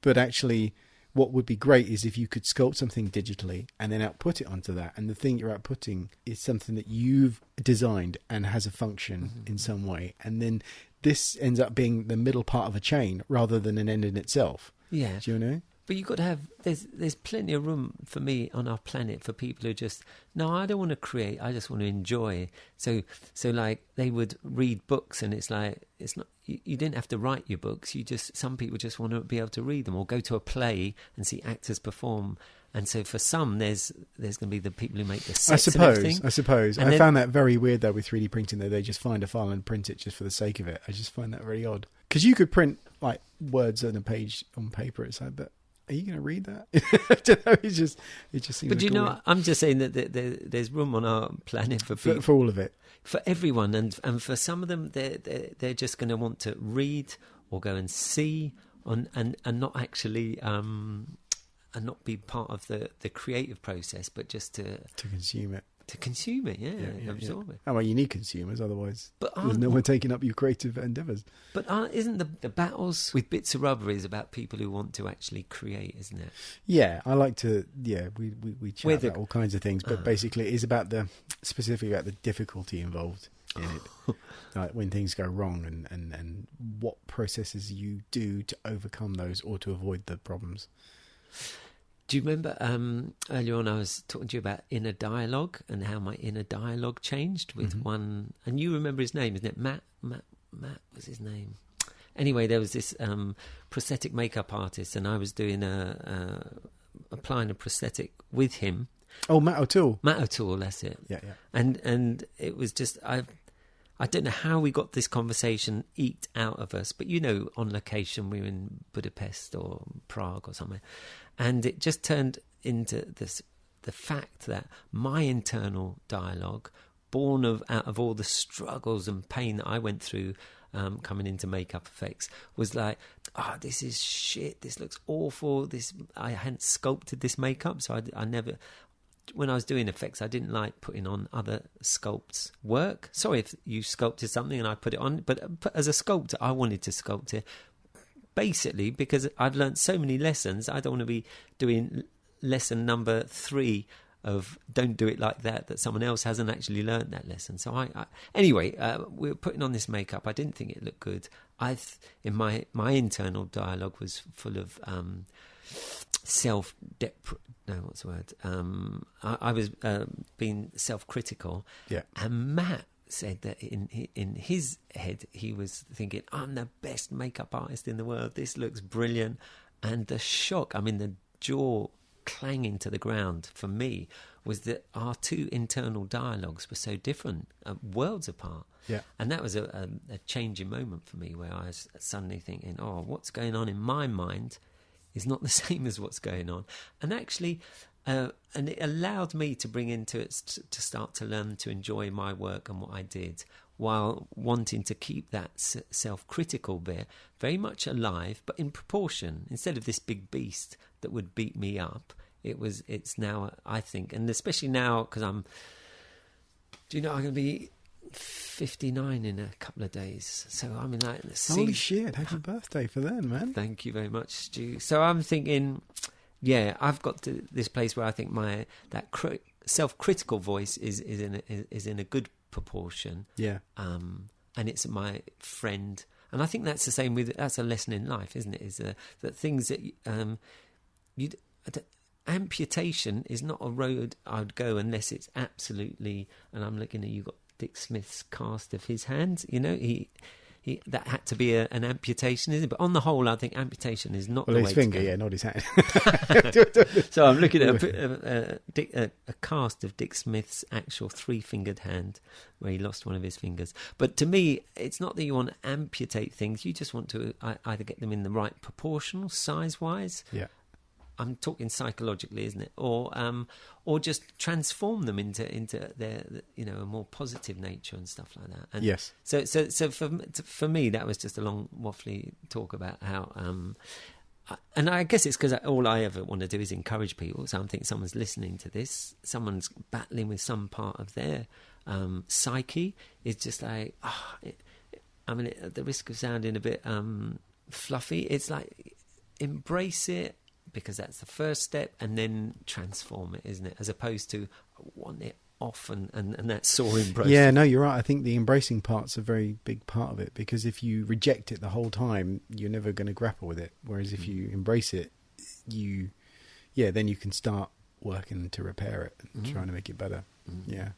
but actually what would be great is if you could sculpt something digitally and then output it onto that, and the thing you're outputting is something that you've designed and has a function in some way, and then this ends up being the middle part of a chain rather than an end in itself. Yeah. Do you know? But you've got to have, there's plenty of room for me on our planet for people who just, no, I don't want to create, I just want to enjoy. So like they would read books, and it's like, it's not, you didn't have to write your books. Some people just want to be able to read them, or go to a play and see actors perform. And so for some, there's going to be the people who make the sets and everything. I suppose. And I found that very weird though with 3D printing, that they just find a file and print it just for the sake of it. I just find that very odd. Because you could print like words on a page on paper. It's like, but are you going to read that? I don't know. It just seems. But like know, I'm just saying that there's room on our planet for people, for all of it, for everyone, and for some of them, they're just going to want to read or go and see, and not actually and not be part of the creative process, but just to consume it. To consume it, absorb it. Oh, well, you need consumers, otherwise but there's no one taking up your creative endeavours. But isn't the battles with Bits of Rubber is about people who want to actually create, isn't it? Yeah, I like to. Yeah, we chat about all kinds of things, but basically, it is specifically about the difficulty involved in it, like when things go wrong, and what processes you do to overcome those or to avoid the problems. Do you remember earlier on I was talking to you about inner dialogue and how my inner dialogue changed with one, and you remember his name, isn't it? Matt was his name. Anyway, there was this prosthetic makeup artist, and I was doing applying a prosthetic with him. Oh, Matt O'Toole. Matt O'Toole, that's it. Yeah. And it was just, I don't know how we got this conversation eked out of us, but on location, we were in Budapest or Prague or somewhere, and it just turned into the fact that my internal dialogue, born out of all the struggles and pain that I went through coming into makeup effects, was like, this is shit, this looks awful, I hadn't sculpted this makeup, so I never... When I was doing effects, I didn't like putting on other sculpts' work. Sorry if you sculpted something and I put it on, but as a sculptor, I wanted to sculpt it. Basically, because I've learned so many lessons, I don't want to be doing lesson number 3 of don't do it like that someone else hasn't actually learned that lesson. So anyway, we were putting on this makeup. I didn't think it looked good. In my internal dialogue was full of I was being self-critical. Yeah. And Matt said that in his head he was thinking, I'm the best makeup artist in the world, this looks brilliant. And the shock, the jaw clanging to the ground for me was that our two internal dialogues were so different, worlds apart. Yeah. And that was a changing moment for me, where I was suddenly thinking, what's going on in my mind is not the same as what's going on. And actually, and it allowed me to bring into it to start to learn to enjoy my work and what I did, while wanting to keep that self-critical bit very much alive, but in proportion. Instead of this big beast that would beat me up, it's now, I think, and especially now, because I'm going to be 59 in a couple of days. So I'm in like holy shit, happy birthday for then, man. Thank you very much, Stu. So I'm thinking, I've got to this place where I think self-critical voice is in a good proportion. Yeah. And it's my friend, and I think that's the same that's a lesson in life, isn't it? Is that things that amputation is not a road I'd go unless it's absolutely. And I'm looking at, you got Dick Smith's cast of his hands. He that had to be an amputation, isn't it? But on the whole, I think amputation is not the way his finger, to go. not his hand. So I'm looking at a cast of Dick Smith's actual 3-fingered hand, where he lost one of his fingers. But to me, it's not that you want to amputate things. You just want to either get them in the right proportion, size-wise. Yeah. I'm talking psychologically, isn't it? Or just transform them into their, you know, a more positive nature and stuff like that. And yes. So for me, that was just a long waffly talk about how. And I guess it's because all I ever want to do is encourage people. So I think someone's listening to this, someone's battling with some part of their psyche. It's just like, at the risk of sounding a bit fluffy, it's like embrace it, because that's the first step, and then transform it, isn't it? As opposed to want it off and that sore embrace. Yeah, no, you're right. I think the embracing part's a very big part of it, because if you reject it the whole time, you're never going to grapple with it. Whereas if you embrace it, then you can start working to repair it and trying to make it better. Yeah.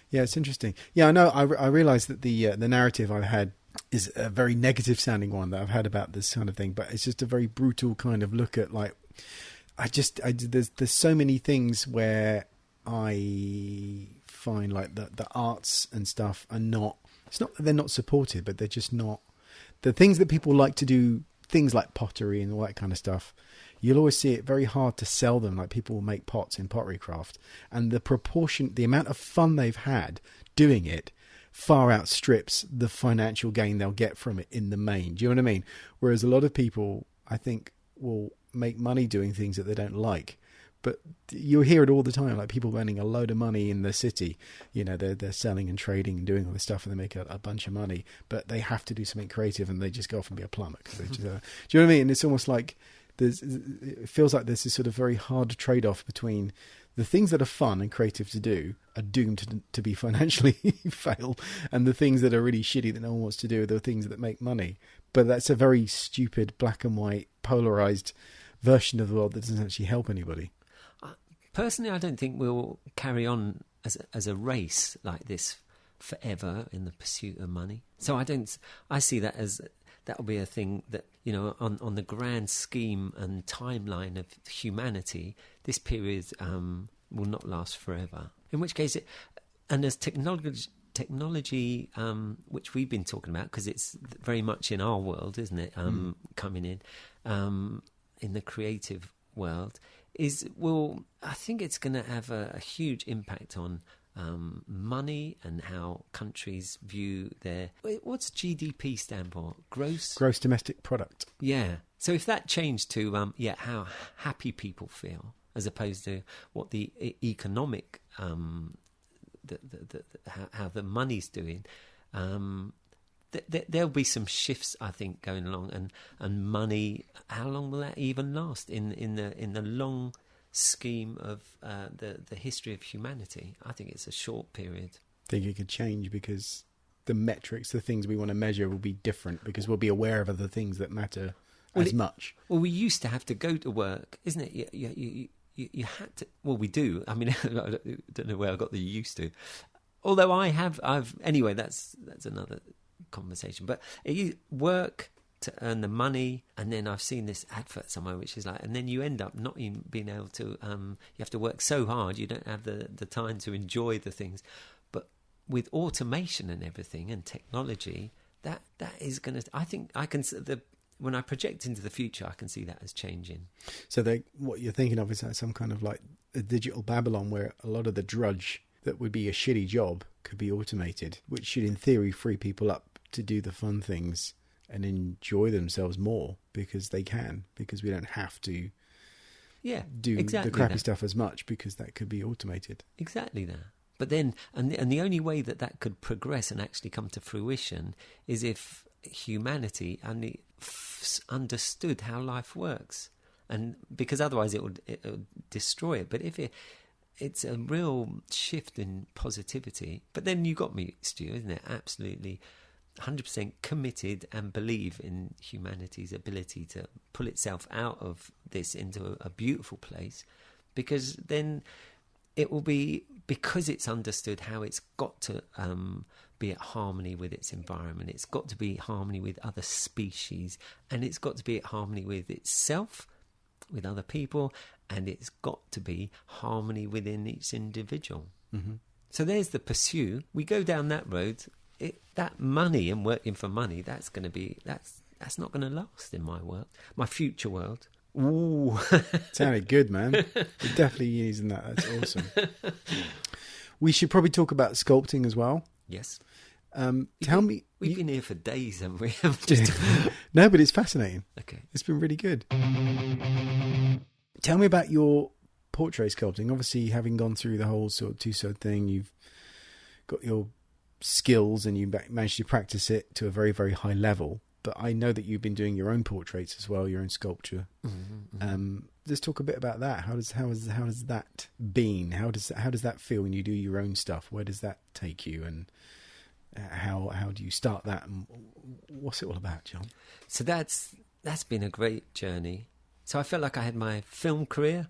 Yeah, it's interesting. Yeah, I know. I realise that the narrative I've had is a very negative sounding one that I've had about this kind of thing, but it's just a very brutal kind of look at, like, there's so many things where I find like the arts and stuff are not, it's not that they're not supported, but they're just not the things that people like to do, things like pottery and all that kind of stuff. You'll always see it very hard to sell them. Like, people will make pots in pottery craft, and the amount of fun they've had doing it far outstrips the financial gain they'll get from it in the main. Do you know what I mean? Whereas a lot of people, I think, will make money doing things that they don't like. But you'll hear it all the time, like people earning a load of money in the city. You know, they're selling and trading and doing all this stuff, and they make a bunch of money, but they have to do something creative, and they just go off and be a plumber. Cause do you know what I mean? And it's almost like it feels like there's this sort of very hard trade-off between the things that are fun and creative to do are doomed to be financially fail, and the things that are really shitty that no one wants to do are the things that make money. But that's a very stupid, black and white, polarized version of the world that doesn't actually help anybody. Personally, I don't think we'll carry on as a race like this forever in the pursuit of money. So I see that as that'll be a thing that, you know, on the grand scheme and timeline of humanity, this period will not last forever. In which case, as technology, which we've been talking about, because it's very much in our world, isn't it? Coming in the creative world, I think it's going to have a huge impact on money and how countries view what's GDP stand for? Gross domestic product. Yeah. So if that changed to how happy people feel, as opposed to what the economic how the money's doing, there'll be some shifts, I think, going along, and money. How long will that even last in the long scheme of the history of humanity? I think it's a short period. I think it could change, because the metrics, the things we want to measure, will be different, because we'll be aware of other things that matter as much. Well, we used to have to go to work, isn't it? You had to. Well, we do. I mean, I don't know where I got the used to. Although I've anyway. That's another conversation. But you work to earn the money, and then I've seen this advert somewhere which is like, and then you end up not even being able to. You have to work so hard, you don't have the time to enjoy the things. But with automation and everything and technology, that is going to. I think I can. When I project into the future, I can see that as changing. So what you're thinking of is like some kind of like a digital Babylon, where a lot of the drudge that would be a shitty job could be automated, which should in theory free people up to do the fun things and enjoy themselves more, because we don't have to do the crappy stuff as much, because that could be automated. Exactly that. But then, and the only way that could progress and actually come to fruition is if humanity only understood how life works, and because otherwise it would destroy it. But if it's a real shift in positivity. But then you got me, Stu, isn't it? Absolutely 100% committed and believe in humanity's ability to pull itself out of this into a beautiful place, because then it will be, because it's understood how it's got to be at harmony with its environment, it's got to be harmony with other species, and it's got to be at harmony with itself, with other people, and it's got to be harmony within each individual. Mm-hmm. So there's the pursuit. We go down that road. That money and working for money, that's not going to last in my world, my future world. Ooh. Sounded good, man. You're definitely using that. That's awesome. We should probably talk about sculpting as well. Yes. Tell me. We've been here for days, haven't we? No, but it's fascinating. Okay. It's been really good. Tell me about your portrait sculpting. Obviously, having gone through the whole sort of Tussauds thing, you've got your skills and you managed to practice it to a very, very high level. But I know that you've been doing your own portraits as well, your own sculpture. Let's talk a bit about that. How has that been? How does that feel when you do your own stuff? Where does that take you, and how do you start that? And what's it all about, John? So that's been a great journey. So I felt like I had my film career,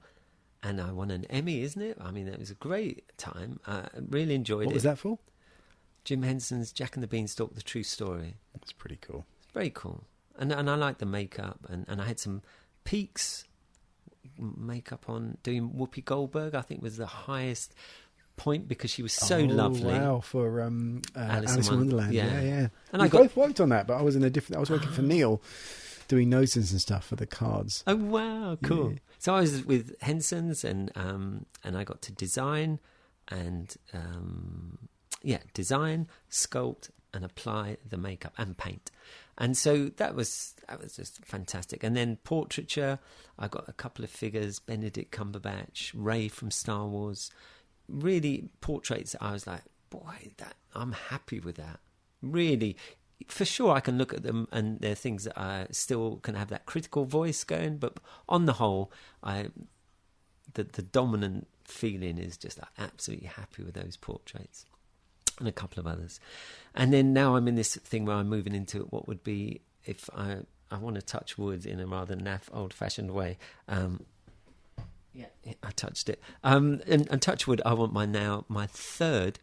and I won an Emmy, isn't it? I mean, it was a great time. I really enjoyed it. What was that for? Jim Henson's Jack and the Beanstalk: The True Story. That's pretty cool. Very cool. And I like the makeup, and I had some peaks makeup on doing Whoopi Goldberg. I think was the highest point because she was so lovely. Wow, for Alice in Wonderland. Yeah. And we both worked on that, but I was working for Neil doing noses and stuff for the cards. Oh wow, cool. Yeah. So I was with Henson's and I got to design and design, sculpt and apply the makeup and paint. And so that was just fantastic. And then portraiture, I got a couple of figures, Benedict Cumberbatch, Ray from Star Wars. Really portraits, I was like, boy, I'm happy with that. Really, for sure I can look at them and there are things that I still can have that critical voice going, but on the whole, the dominant feeling is just absolutely happy with those portraits. And a couple of others. And then now I'm in this thing where I'm moving into what would be, if I want to touch wood in a rather naff, old-fashioned way. I touched it. And touch wood, I want my third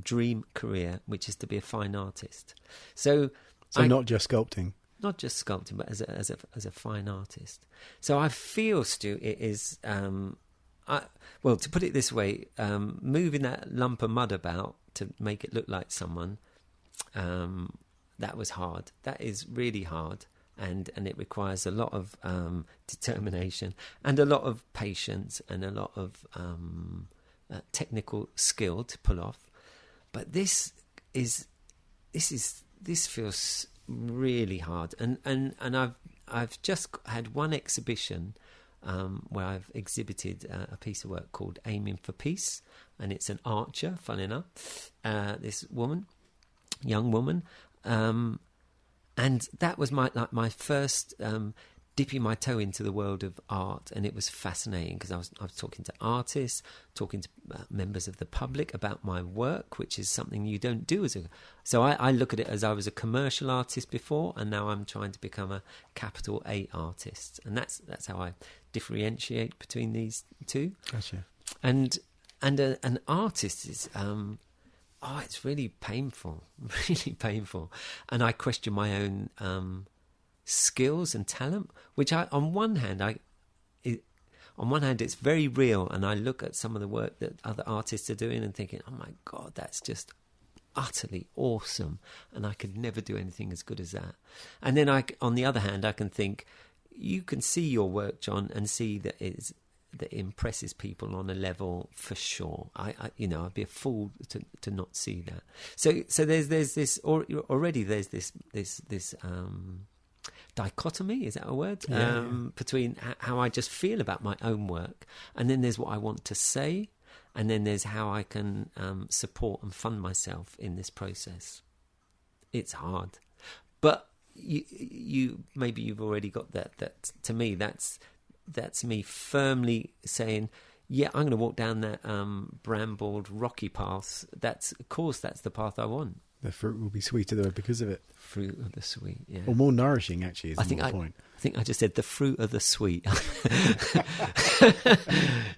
dream career, which is to be a fine artist. So not just sculpting. Not just sculpting, but as a fine artist. So I feel, Stu, it is... well, to put it this way, moving that lump of mud about to make it look like someone, that was hard. That is really hard, and it requires a lot of determination and a lot of patience and a lot of technical skill to pull off. But this feels really hard, and I've just had one exhibition. Where I've exhibited a piece of work called Aiming for Peace, and it's an archer, fun enough, this young woman, and that was my first dipping my toe into the world of art, and it was fascinating because I was talking to artists, talking to members of the public about my work, which is something you don't do so I look at it as I was a commercial artist before, and now I'm trying to become a capital A artist, and that's how I differentiate between these two. Gotcha. And an artist is it's really painful, and I question my own skills and talent, which on one hand it's very real, and I look at some of the work that other artists are doing and thinking, oh my God, that's just utterly awesome, and I could never do anything as good as that. And then on the other hand, I can think, you can see your work, John, and see that it impresses people on a level for sure. I'd be a fool to not see that. So there's this already. There's this dichotomy. Is that a word? Yeah. Between how I just feel about my own work, and then there's what I want to say, and then there's how I can support and fund myself in this process. It's hard, but you maybe you've already got that to me that's me firmly saying, yeah, I'm going to walk down that brambled rocky path. That's the path I want. The fruit will be sweeter though because of it. Fruit of the sweet, yeah. Or more nourishing, actually, is the point. I think I just said the fruit of the sweet.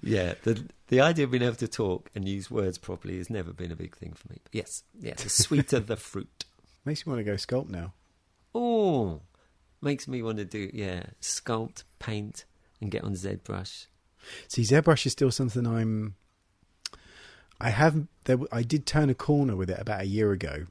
Yeah, the idea of being able to talk and use words properly has never been a big thing for me. But yes, the sweeter the fruit. Makes me want to go sculpt now. Oh, makes me want to do, sculpt, paint, and get on ZBrush. See, ZBrush is still something I did turn a corner with it about a year ago,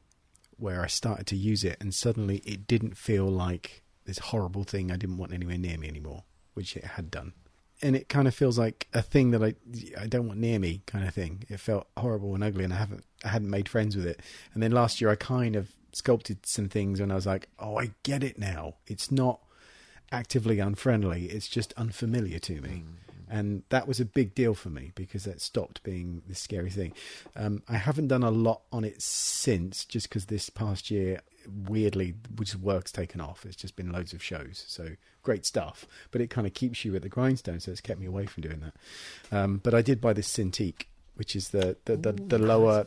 where I started to use it, and suddenly it didn't feel like this horrible thing I didn't want anywhere near me anymore, which it had done. And it kind of feels like a thing that I don't want near me kind of thing. It felt horrible and ugly, and I hadn't made friends with it. And then last year I kind of sculpted some things and I was like, oh, I get it now. It's not actively unfriendly. It's just unfamiliar to me. And that was a big deal for me because that stopped being this scary thing. I haven't done a lot on it since, just because this past year, weirdly, which work's taken off. It's just been loads of shows. So great stuff. But it kind of keeps you at the grindstone. So it's kept me away from doing that. But I did buy this Cintiq, which is the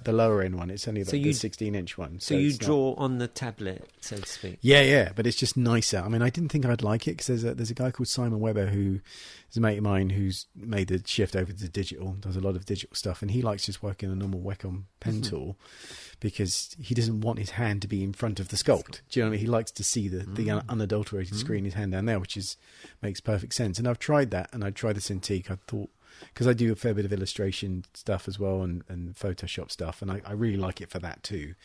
lower end one. It's only the 16-inch one. So you draw on the tablet, so to speak. Yeah, but it's just nicer. I mean, I didn't think I'd like it because there's a guy called Simon Webber who is a mate of mine who's made the shift over to digital, does a lot of digital stuff, and he likes just working a normal Wacom pen tool because he doesn't want his hand to be in front of the sculpt. Do you know what I mean? He likes to see the unadulterated screen, his hand down there, which makes perfect sense. And I've tried that, and I tried the Cintiq. I thought, because I do a fair bit of illustration stuff as well and Photoshop stuff, and I really like it for that too.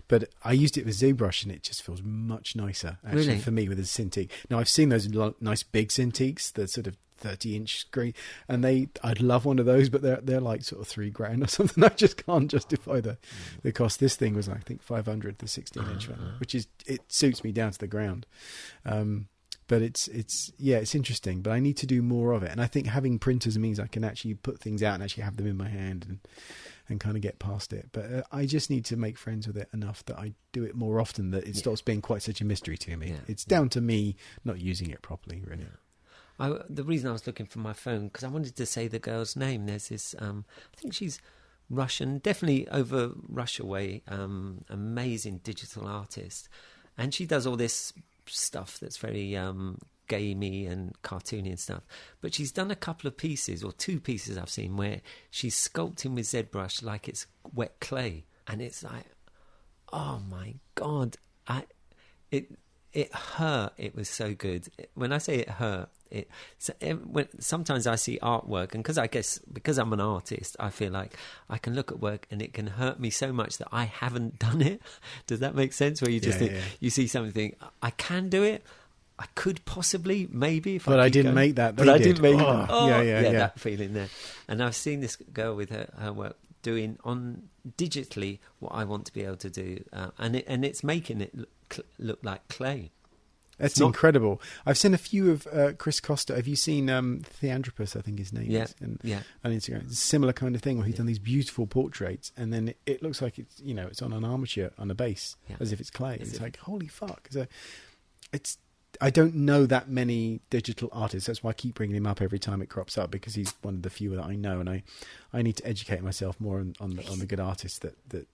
But I used it with ZBrush, and it just feels much nicer actually for me with a Cintiq. Now I've seen those nice big Cintiqs, the sort of 30-inch screen, and I'd love one of those, but they're like sort of $3,000 or something. I just can't justify the cost. This thing was I think 500, the 16-inch one, which it suits me down to the ground. But it's interesting, but I need to do more of it. And I think having printers means I can actually put things out and actually have them in my hand and kind of get past it. But I just need to make friends with it enough that I do it more often, that it stops being quite such a mystery to me. It's down to me not using it properly, really. The reason I was looking for my phone, because I wanted to say the girl's name. There's this, I think she's Russian, definitely over Russia way, amazing digital artist. And she does all this stuff that's very gamey and cartoony and stuff, but she's done a couple of pieces, or 2 pieces I've seen, where she's sculpting with ZBrush like it's wet clay, and it's like, oh my god, it hurt. It was so good. When I say it hurt, sometimes I see artwork, and because I'm an artist, I feel like I can look at work and it can hurt me so much that I haven't done it. Does that make sense? Where you just think, you see something, I can do it, I could possibly, maybe, but I didn't make that. But I didn't make that. Yeah. That feeling there. And I've seen this girl with her work doing on digitally what I want to be able to do, and it's making it look like clay. That's incredible. I've seen a few of Chris Costa. Have you seen Theanthropus, I think his name is? On Instagram. It's a similar kind of thing where he's done these beautiful portraits, and then it looks like it's on an armature on a base, as if it's clay. It's like, holy fuck. So I don't know that many digital artists. That's why I keep bringing him up every time it crops up, because he's one of the few that I know, and I need to educate myself more on the good artists that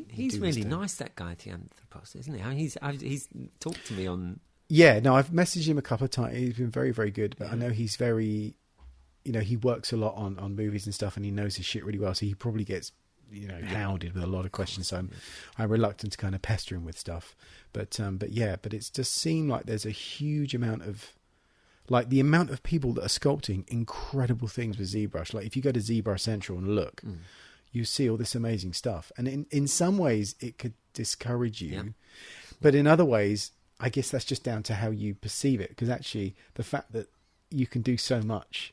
he's really nice, that guy Theanthropus, isn't he? He's talked to me on. Yeah, no, I've messaged him a couple of times. He's been very, very good, but I know he's very, he works a lot on movies and stuff, and he knows his shit really well. So he probably gets, hounded with a lot of questions. So I'm reluctant to kind of pester him with stuff. But it's just seemed like there's a huge amount of, like, the amount of people that are sculpting incredible things with ZBrush. Like, if you go to ZBrush Central and look, you see all this amazing stuff. And in some ways, it could discourage you, but in other ways, I guess that's just down to how you perceive it, because actually the fact that you can do so much,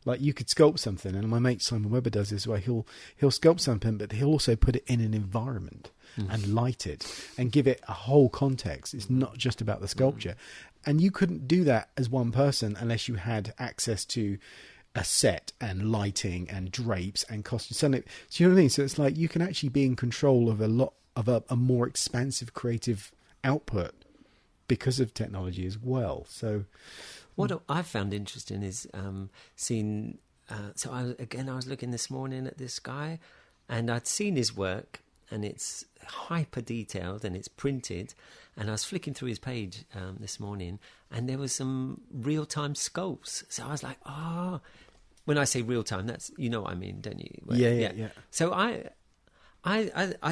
like you could sculpt something, and my mate Simon Webber does this, where he'll sculpt something, but he'll also put it in an environment and light it and give it a whole context. It's not just about the sculpture. And you couldn't do that as one person unless you had access to a set and lighting and drapes and costumes. So you know what I mean? So it's like you can actually be in control of a lot of a more expansive creative output because of technology as well. So what I've found interesting is seeing, so I was looking this morning at this guy, and I'd seen his work, and it's hyper detailed and it's printed, and I was flicking through his page this morning, and there was some real-time sculpts. So I was like, when I say real-time, that's, you know what I mean, don't you? Yeah. So I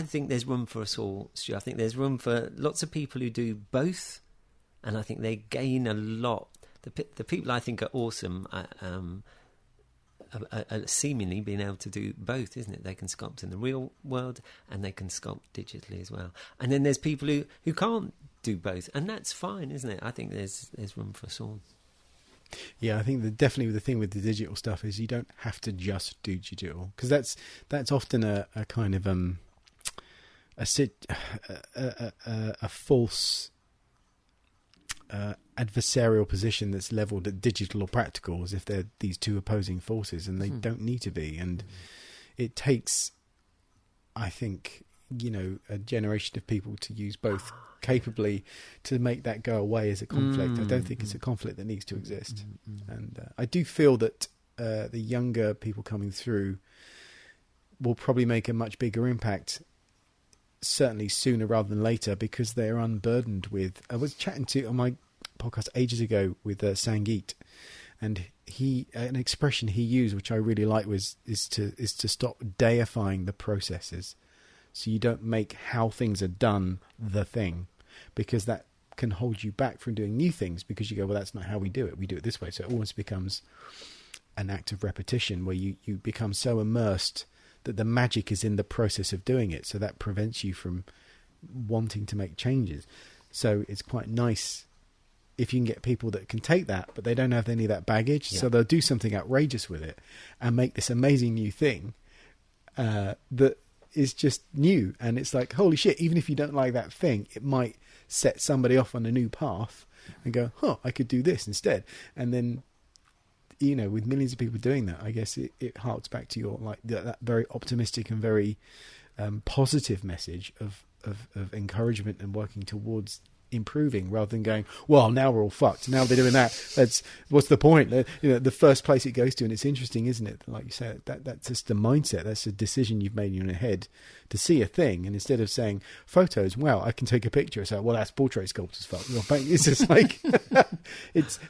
think there's room for us all, Stu. I think there's room for lots of people who do both, and I think they gain a lot. The people I think are awesome are seemingly being able to do both, isn't it? They can sculpt in the real world and they can sculpt digitally as well. And then there's people who can't do both, and that's fine, isn't it? I think there's room for us all. Yeah, I think definitely the thing with the digital stuff is you don't have to just do digital, because that's often a kind of a false adversarial position that's leveled at digital or practical, as if they're these two opposing forces, and they don't need to be. And it takes, I think, a generation of people to use both capably to make that go away as a conflict. I don't think it's a conflict that needs to exist. And I do feel that the younger people coming through will probably make a much bigger impact, certainly sooner rather than later, because they're unburdened with... I was chatting to on my podcast ages ago with Sangeet, and an expression he used, which I really like, is to stop deifying the processes. So you don't make how things are done the thing, because that can hold you back from doing new things, because you go, well, that's not how we do it. We do it this way. So it almost becomes an act of repetition where you become so immersed that the magic is in the process of doing it. So that prevents you from wanting to make changes. So it's quite nice if you can get people that can take that, but they don't have any of that baggage. Yeah. So they'll do something outrageous with it and make this amazing new thing that is just new. And it's like, holy shit, even if you don't like that thing, it might set somebody off on a new path and go, I could do this instead. And then, with millions of people doing that, I guess it harks back to your, like, that very optimistic and very positive message of encouragement and working towards improving, rather than going, well, now we're all fucked, now they're doing that, what's the point? The first place it goes to. And it's interesting, isn't it, like you say, that's just a mindset, that's a decision you've made in your head to see a thing, and instead of saying photos, wow, I can take a picture, so, well, that's portrait sculptor's fault. It's just like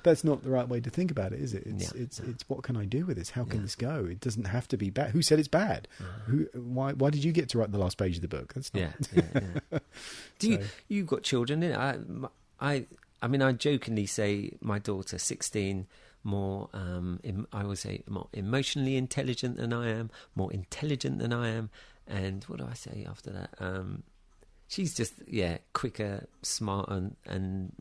that's not the right way to think about it, is it? It's what can I do with this? How can this go? It doesn't have to be bad. Who said it's bad? Why did you get to write the last page of the book? That's not you've got children, innit? I mean, I jokingly say my daughter, 16, more I would say more emotionally intelligent than I am, more intelligent than I am, and what do I say after that? She's just quicker, smarter, and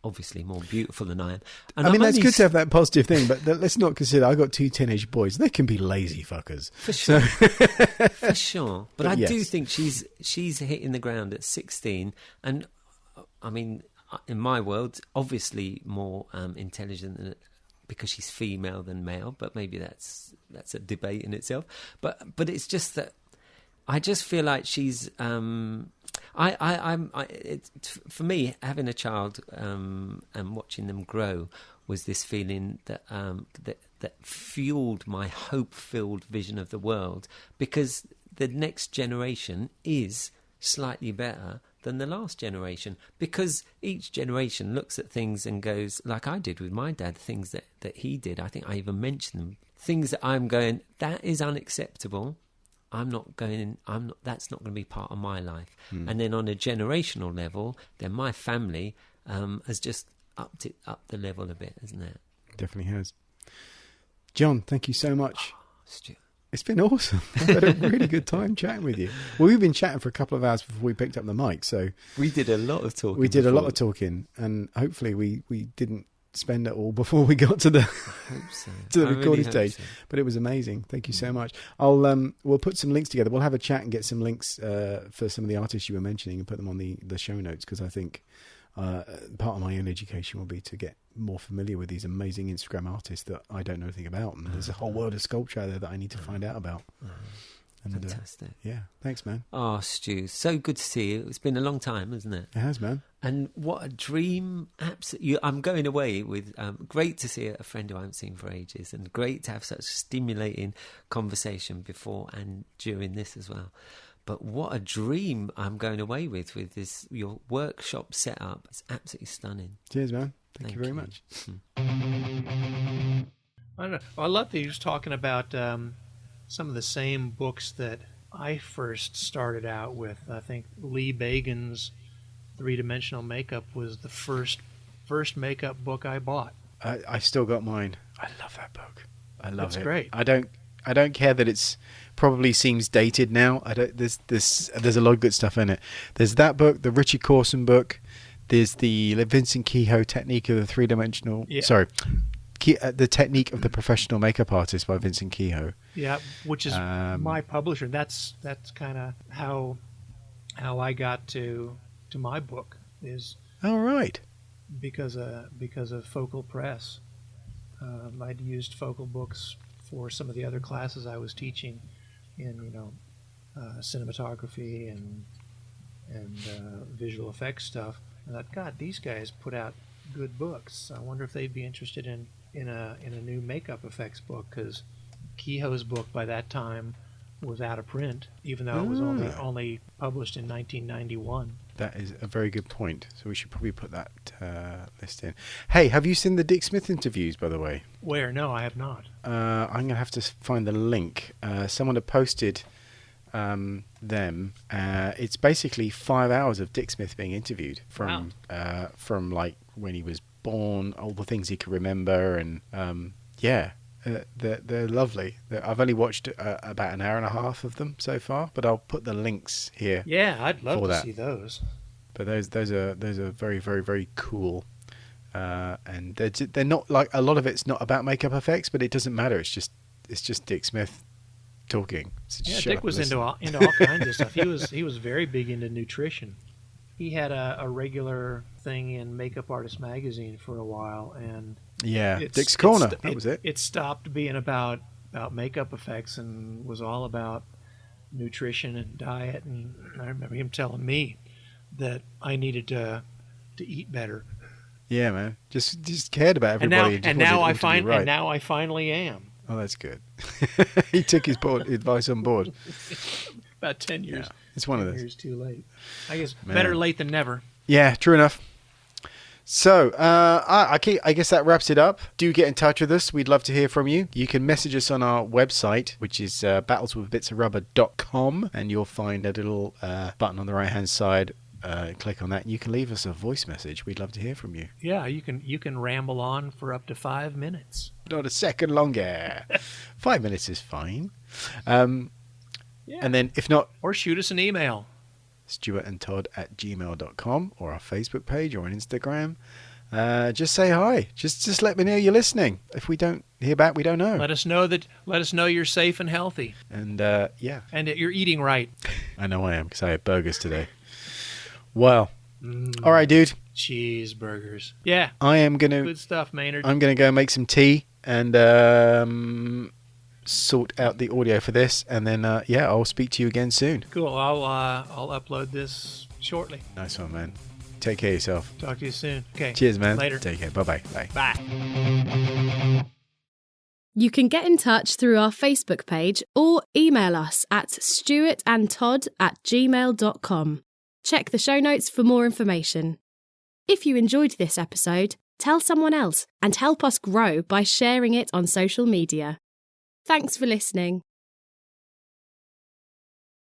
obviously more beautiful than I am. And I mean, that's good to have that positive thing, but let's not consider, I've got 2 teenage boys. They can be lazy fuckers. For sure. For sure. But I do think she's hitting the ground at 16. And, I mean, in my world, obviously more intelligent than, because she's female than male, but maybe that's a debate in itself. But it's just that I just feel like she's... for me, having a child and watching them grow was this feeling that that fueled my hope-filled vision of the world, because the next generation is slightly better than the last generation, because each generation looks at things and goes, like I did with my dad, things that he did. I think I even mentioned them, things that I'm going, that is unacceptable. That's not going to be part of my life. And then on a generational level, then my family has just upped the level a bit, hasn't it? Definitely has. John, thank you so much. Stuart. It's been awesome. I've had a really good time chatting with you. Well, we've been chatting for a couple of hours before we picked up the mic, so... We did a lot of talking. We did a lot of talking, and hopefully we didn't spend it all before we got to the to the recording stage. So. But it was amazing. Thank you so much. We'll put some links together. We'll have a chat and get some links for some of the artists you were mentioning and put them on the show notes, because I think part of my own education will be to get more familiar with these amazing Instagram artists that I don't know anything about, and there's a whole world of sculpture out there that I need to find out about. And, fantastic. Thanks, man. Oh, Stu, so good to see you. It's been a long time, hasn't it? It has, man. And what a dream. Absolutely. I'm going away with, great to see a friend who I haven't seen for ages, and great to have such stimulating conversation before and during this as well. But what a dream I'm going away with this, your workshop setup. It's absolutely stunning. Cheers, man. Thank you very much. I don't know. I love that he was talking about some of the same books that I first started out with. I think Lee Bagan's 3-Dimensional Makeup was the first makeup book I bought. I still got mine. I love that book. I love it. It's great. I don't care that it's probably seems dated now. There's a lot of good stuff in it. There's that book, the Richard Corson book. There's the Vincent Kehoe technique of the three-dimensional... Yeah. Sorry. The technique of the professional makeup artist by Vincent Kehoe. Yeah, which is my publisher. That's kind of how I got to my book is... Oh, right. Because of Focal Press. I'd used Focal books for some of the other classes I was teaching in, cinematography and visual effects stuff. And I thought, God, these guys put out good books. I wonder if they'd be interested in a new makeup effects book, because Kehoe's book by that time was out of print, even though it was only published in 1991. That is a very good point. So we should probably put that list in. Hey, have you seen the Dick Smith interviews, by the way? Where? No, I have not. I'm going to have to find the link. Someone had posted them. It's basically 5 hours of Dick Smith being interviewed from like when he was born, all the things he could remember, and they're lovely. I've only watched about an hour and a half of them so far, but I'll put the links here. Yeah, I'd love to see those. But those are very, very, very cool. And they're not like, a lot of it's not about makeup effects, but it doesn't matter. It's just Dick Smith talking. So Dick was into all kinds of stuff. He was very big into nutrition. He had a regular thing in Makeup Artist magazine for a while, and Dick's Corner. That was it. It stopped being about makeup effects and was all about nutrition and diet. And I remember him telling me that I needed to eat better. Yeah, man. Just cared about everybody. And now I finally am. Oh, that's good. He took his advice on board. About 10 years. Yeah, it's one of those. 10 years too late. I guess better late than never. Yeah, true enough. So, I guess that wraps it up. Do get in touch with us. We'd love to hear from you. You can message us on our website, which is battleswithbitsofrubber.com, and you'll find a little button on the right-hand side. Click on that, and you can leave us a voice message. We'd love to hear from you. Yeah, you can ramble on for up to 5 minutes. Not a second longer. 5 minutes is fine. And then if not... Or shoot us an email. stuartandtodd@gmail.com, or our Facebook page, or on Instagram. Just say hi. Just let me know you're listening. If we don't hear back, we don't know. Let us know you're safe and healthy. And and that you're eating right. I know I am, because I had burgers today. Well, all right, dude. Cheeseburgers. Yeah. I am gonna. Good stuff, Maynard. I'm gonna go make some tea and sort out the audio for this, and then I'll speak to you again soon. Cool. I'll upload this shortly. Nice one, man. Take care of yourself. Talk to you soon. Okay. Cheers, man. Later. Take care. Bye-bye. Bye. Bye. You can get in touch through our Facebook page or email us at stuartandtodd@gmail.com. Check the show notes for more information. If you enjoyed this episode, tell someone else and help us grow by sharing it on social media. Thanks for listening.